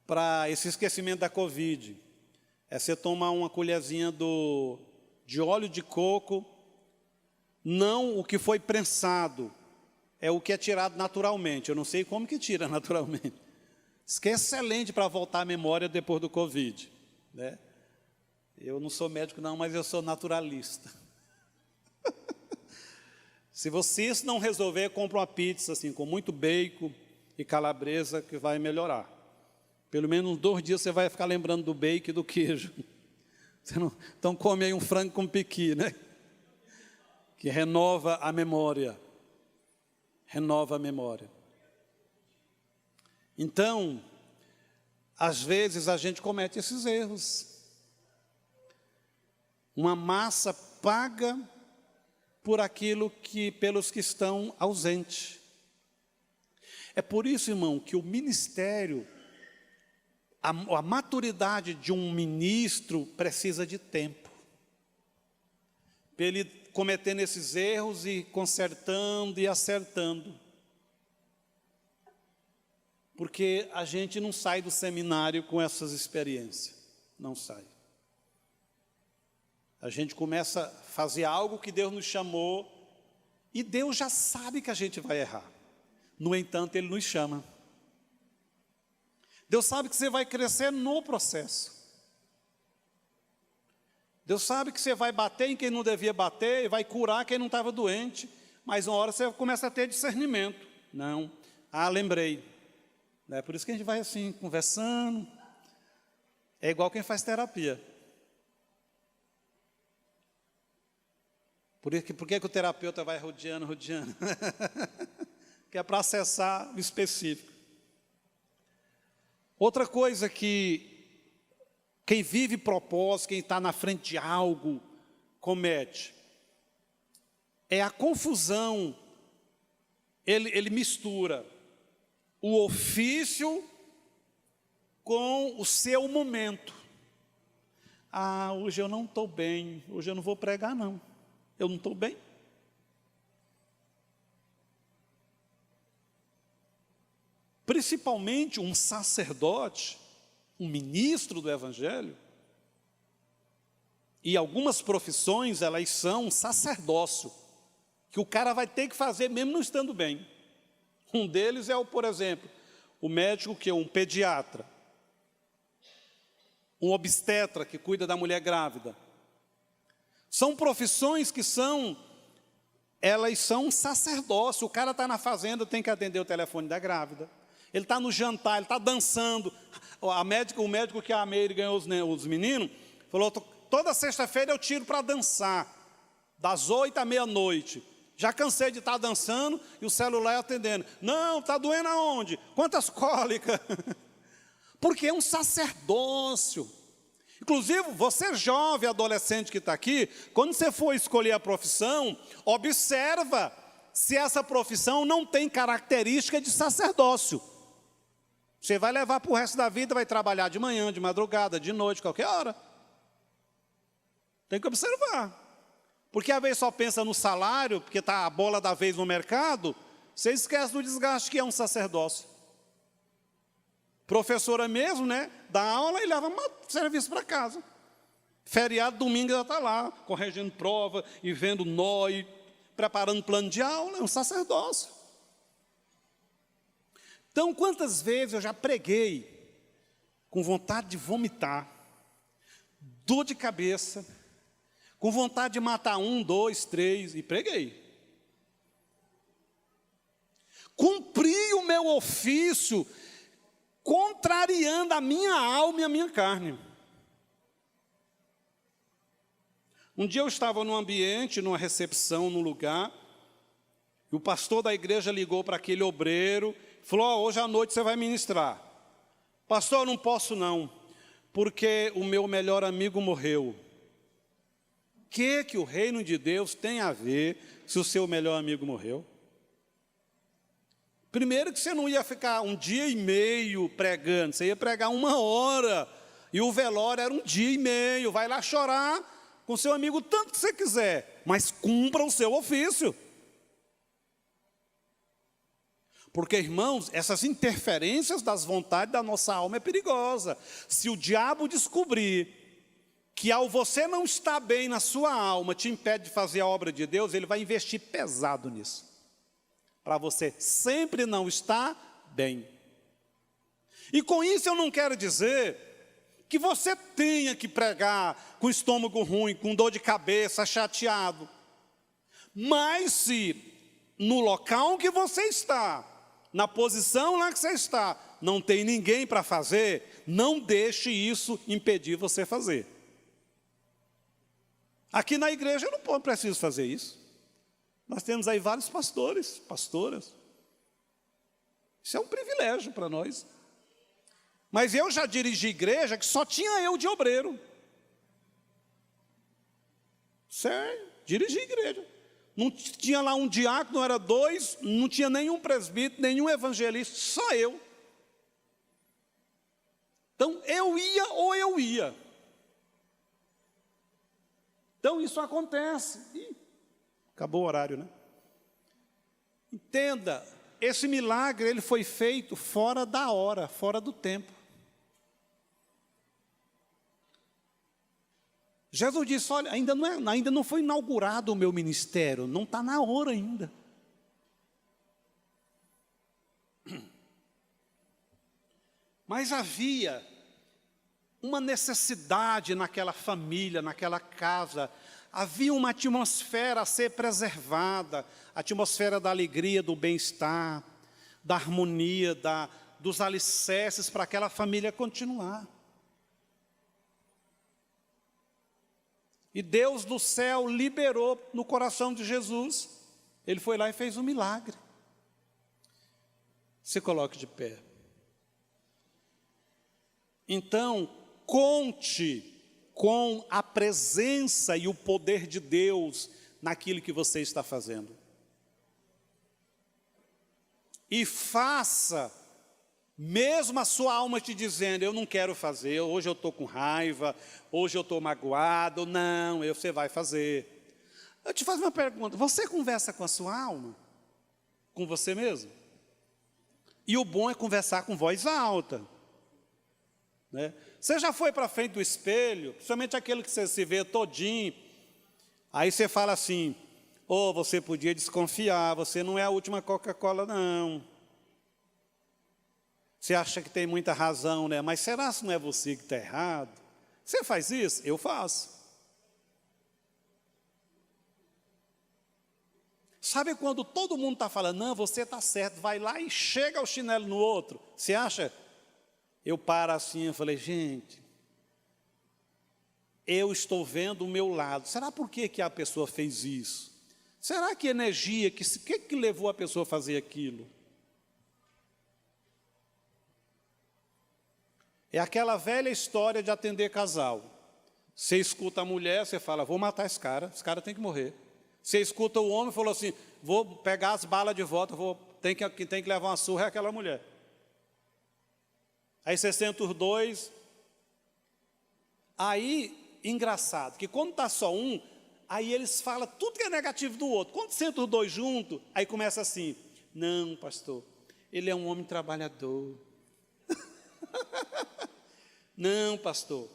para esse esquecimento da Covid. É você tomar uma colherzinha de óleo de coco, não o que foi prensado, é o que é tirado naturalmente. Eu não sei como que tira naturalmente. Isso que é excelente para voltar à memória depois do Covid, né? Eu não sou médico não, mas eu sou naturalista. Se você isso não resolver, compra uma pizza assim, com muito bacon e calabresa, que vai melhorar. Pelo menos 2 dias você vai ficar lembrando do bacon e do queijo. Então come aí um frango com piqui, né? Que renova a memória. Renova a memória. Então, às vezes a gente comete esses erros. Uma massa paga por aquilo pelos que estão ausentes. É por isso, irmão, que o ministério a maturidade de um ministro precisa de tempo. Para ele cometendo esses erros e consertando e acertando. Porque a gente não sai do seminário com essas experiências. Não sai. A gente começa a fazer algo que Deus nos chamou e Deus já sabe que a gente vai errar. No entanto, Ele nos chama. Deus sabe que você vai crescer no processo. Deus sabe que você vai bater em quem não devia bater e vai curar quem não estava doente. Mas uma hora você começa a ter discernimento. Não. Lembrei. É por isso que a gente vai assim, conversando. É igual quem faz terapia. Por que o terapeuta vai rodeando? Que é para acessar o específico. Outra coisa que quem vive propósito, quem está na frente de algo, comete, é a confusão. Ele mistura o ofício com o seu momento. Hoje eu não estou bem, hoje eu não vou pregar não, eu não estou bem. Principalmente um sacerdote, um ministro do Evangelho, e algumas profissões, elas são um sacerdócio, que o cara vai ter que fazer mesmo não estando bem. Um deles é, por exemplo, o médico que é um pediatra, um obstetra que cuida da mulher grávida. São profissões que elas são um sacerdócio. O cara está na fazenda, tem que atender o telefone da grávida. Ele está no jantar, ele está dançando. O médico que a Meire ganhou os meninos, falou, toda sexta-feira eu tiro para dançar, das 8 à meia-noite. Já cansei de estar dançando e o celular atendendo. Não, está doendo aonde? Quantas cólicas? Porque é um sacerdócio. Inclusive, você jovem, adolescente que está aqui, quando você for escolher a profissão, observa se essa profissão não tem característica de sacerdócio. Você vai levar para o resto da vida, vai trabalhar de manhã, de madrugada, de noite, qualquer hora. Tem que observar. Porque às vezes só pensa no salário, porque está a bola da vez no mercado, você esquece do desgaste que é um sacerdócio. Professora mesmo, né? Dá aula e leva serviço para casa. Feriado, domingo ela está lá, corrigindo prova e vendo nó e preparando plano de aula, é um sacerdócio. Então, quantas vezes eu já preguei com vontade de vomitar, dor de cabeça, com vontade de matar 1, 2, 3, e preguei. Cumpri o meu ofício, contrariando a minha alma e a minha carne. Um dia eu estava num ambiente, numa recepção, num lugar, e o pastor da igreja ligou para aquele obreiro, falou, hoje à noite você vai ministrar. Pastor, eu não posso não, porque o meu melhor amigo morreu. O que o reino de Deus tem a ver se o seu melhor amigo morreu? Primeiro que você não ia ficar 1 dia e meio pregando, você ia pregar 1 hora, e o velório era 1 dia e meio, vai lá chorar com seu amigo tanto que você quiser, mas cumpra o seu ofício. Porque, irmãos, essas interferências das vontades da nossa alma é perigosa. Se o diabo descobrir que ao você não estar bem na sua alma, te impede de fazer a obra de Deus, ele vai investir pesado nisso. Para você sempre não estar bem. E com isso eu não quero dizer que você tenha que pregar com estômago ruim, com dor de cabeça, chateado. Mas se no local que você está, na posição lá que você está, não tem ninguém para fazer, não deixe isso impedir você fazer. Aqui na igreja eu não preciso fazer isso. Nós temos aí vários pastores, pastoras. Isso é um privilégio para nós. Mas eu já dirigi igreja que só tinha eu de obreiro. Sério, dirigi igreja. Não tinha lá um diácono, não era 2, não tinha nenhum presbítero, nenhum evangelista, só eu. Então, eu ia ou eu ia. Então, isso acontece. Ih, acabou o horário, né? Entenda, esse milagre ele foi feito fora da hora, fora do tempo. Jesus disse, olha, ainda não foi inaugurado o meu ministério, não está na hora ainda. Mas havia uma necessidade naquela família, naquela casa, havia uma atmosfera a ser preservada, a atmosfera da alegria, do bem-estar, da harmonia, dos alicerces para aquela família continuar. E Deus do céu liberou no coração de Jesus. Ele foi lá e fez um milagre. Se coloque de pé. Então, conte com a presença e o poder de Deus naquilo que você está fazendo. E faça, mesmo a sua alma te dizendo, eu não quero fazer, hoje eu estou com raiva, hoje eu estou magoado, não, você vai fazer. Eu te faço uma pergunta, você conversa com a sua alma? Com você mesmo? E o bom é conversar com voz alta. Né? Você já foi para frente do espelho, principalmente aquele que você se vê todinho, aí você fala assim, você podia desconfiar, você não é a última Coca-Cola não. Você acha que tem muita razão, né? Mas será que não é você que está errado? Você faz isso? Eu faço. Sabe quando todo mundo está falando, não, você está certo, vai lá e chega o chinelo no outro. Você acha? Eu paro assim, eu falei, gente, eu estou vendo o meu lado. Será por que a pessoa fez isso? Será que energia, que levou a pessoa a fazer aquilo? É aquela velha história de atender casal. Você escuta a mulher, você fala, vou matar esse cara tem que morrer. Você escuta o homem, falou assim, vou pegar as balas de volta, tem que levar uma surra, é aquela mulher. Aí você senta os dois. Aí, engraçado, que quando está só um, aí eles falam tudo que é negativo do outro. Quando senta os dois juntos, aí começa assim, não, pastor, ele é um homem trabalhador. Não, pastor,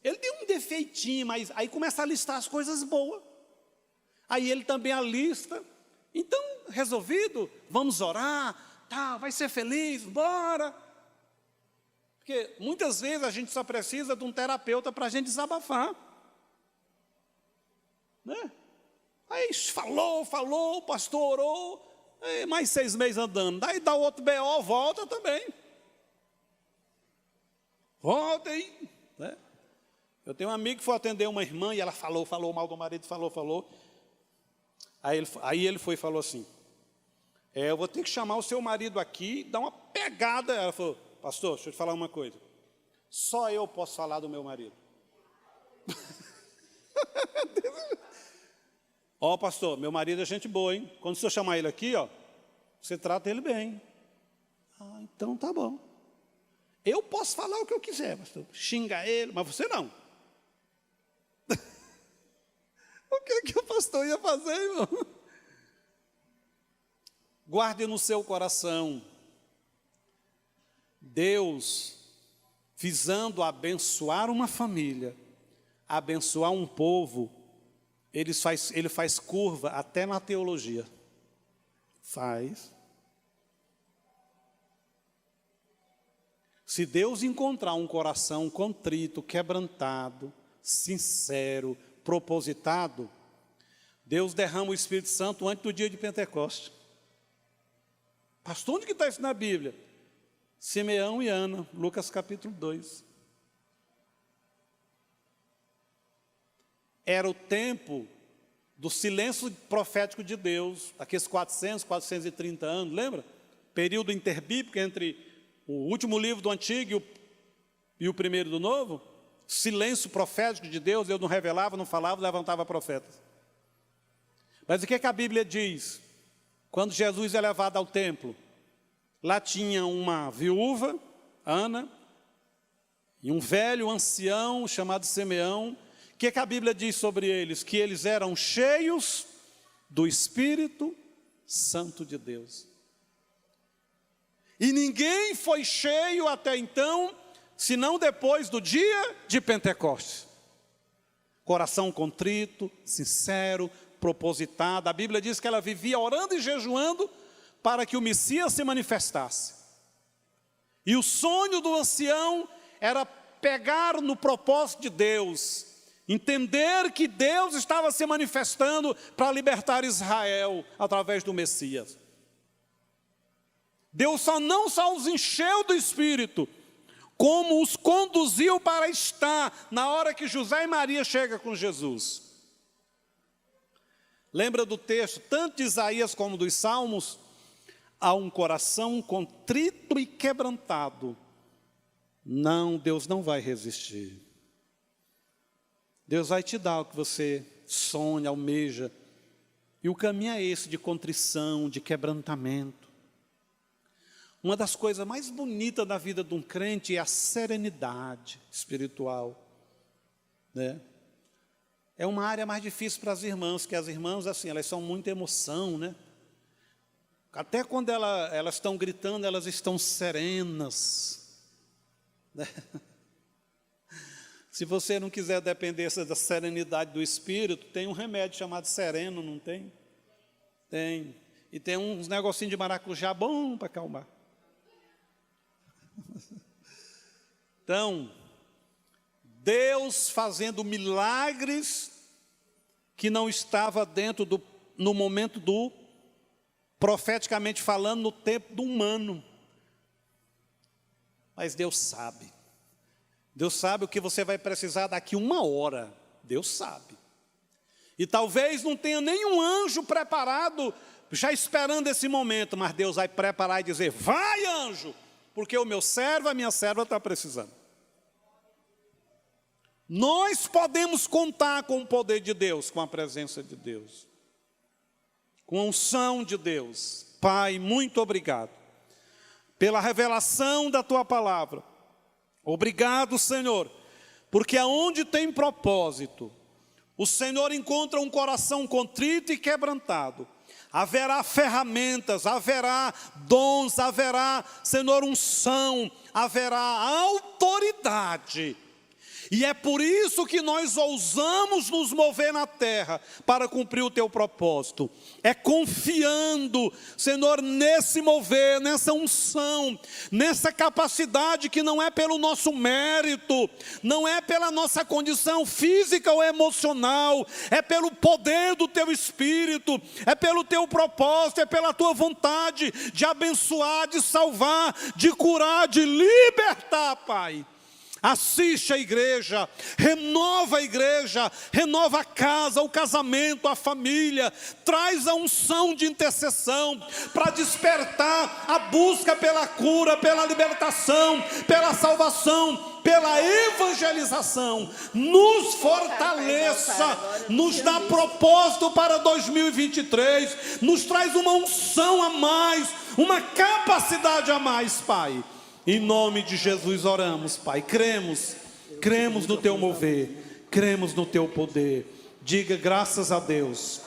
ele tem um defeitinho, mas aí começa a listar as coisas boas. Aí ele também alista. Então, resolvido, vamos orar, tá, vai ser feliz, bora. Porque muitas vezes a gente só precisa de um terapeuta para a gente desabafar. Né? Aí falou, o pastor orou, mais 6 meses andando. Daí dá outro BO, volta também. Volta aí. Né? Eu tenho um amigo que foi atender uma irmã e ela falou mal do marido, falou. Aí ele foi e falou assim, eu vou ter que chamar o seu marido aqui, dar uma pegada. Ela falou, pastor, deixa eu te falar uma coisa. Só eu posso falar do meu marido. Pastor, meu marido é gente boa, hein? Quando o senhor chamar ele aqui, você trata ele bem. Então tá bom. Eu posso falar o que eu quiser, pastor. Xinga ele, mas você não. O que o pastor ia fazer, irmão? Guarde no seu coração. Deus, visando abençoar uma família, abençoar um povo, ele faz curva até na teologia. Faz. Se Deus encontrar um coração contrito, quebrantado, sincero, propositado, Deus derrama o Espírito Santo antes do dia de Pentecostes. Pastor, onde que está isso na Bíblia? Simeão e Ana, Lucas capítulo 2. Era o tempo do silêncio profético de Deus, aqueles 430 anos, lembra? Período interbíblico entre o último livro do Antigo e o primeiro do Novo. Silêncio profético de Deus, Deus não revelava, não falava, levantava profetas. Mas o que a Bíblia diz? Quando Jesus é levado ao templo, lá tinha uma viúva, Ana, E um velho ancião chamado Simeão, o que a Bíblia diz sobre eles? Que eles eram cheios do Espírito Santo de Deus. E ninguém foi cheio até então, senão depois do dia de Pentecostes. Coração contrito, sincero, propositado. A Bíblia diz que ela vivia orando e jejuando para que o Messias se manifestasse. E o sonho do ancião era pegar no propósito de Deus, entender que Deus estava se manifestando para libertar Israel através do Messias. Deus não só os encheu do Espírito, como os conduziu para estar na hora que José e Maria chegam com Jesus. Lembra do texto, tanto de Isaías como dos Salmos? Há um coração contrito e quebrantado. Não, Deus não vai resistir. Deus vai te dar o que você sonha, almeja. E o caminho é esse, de contrição, de quebrantamento. Uma das coisas mais bonitas da vida de um crente é a serenidade espiritual, né? É uma área mais difícil para as irmãs, que as irmãs, assim, elas são muita emoção, né? Até quando elas estão gritando, elas estão serenas, né? Se você não quiser depender da serenidade do Espírito, tem um remédio chamado sereno, não tem? Tem. E tem uns negocinhos de maracujá bom para acalmar. Então, Deus fazendo milagres que não estava dentro no momento do, profeticamente falando, no tempo do humano. Mas Deus sabe. Deus sabe o que você vai precisar daqui 1 hora. Deus sabe. E talvez não tenha nenhum anjo preparado, já esperando esse momento, mas Deus vai preparar e dizer, vai anjo, porque o meu servo, a minha serva está precisando. Nós podemos contar com o poder de Deus, com a presença de Deus, com a unção de Deus. Pai, muito obrigado pela revelação da Tua palavra. Obrigado, Senhor, porque aonde tem propósito, o Senhor encontra um coração contrito e quebrantado. Haverá ferramentas, haverá dons, haverá, Senhor, unção, haverá autoridade. E é por isso que nós ousamos nos mover na terra para cumprir o Teu propósito. É confiando, Senhor, nesse mover, nessa unção, nessa capacidade que não é pelo nosso mérito, não é pela nossa condição física ou emocional, é pelo poder do Teu Espírito, é pelo Teu propósito, é pela Tua vontade de abençoar, de salvar, de curar, de libertar, Pai. Assiste a igreja, renova a casa, o casamento, a família, traz a unção de intercessão para despertar a busca pela cura, pela libertação, pela salvação, pela evangelização. Nos fortaleça, nos dá propósito para 2023, nos traz uma unção a mais, uma capacidade a mais, Pai. Em nome de Jesus oramos, Pai. Cremos no Teu mover, cremos no Teu poder. Diga graças a Deus.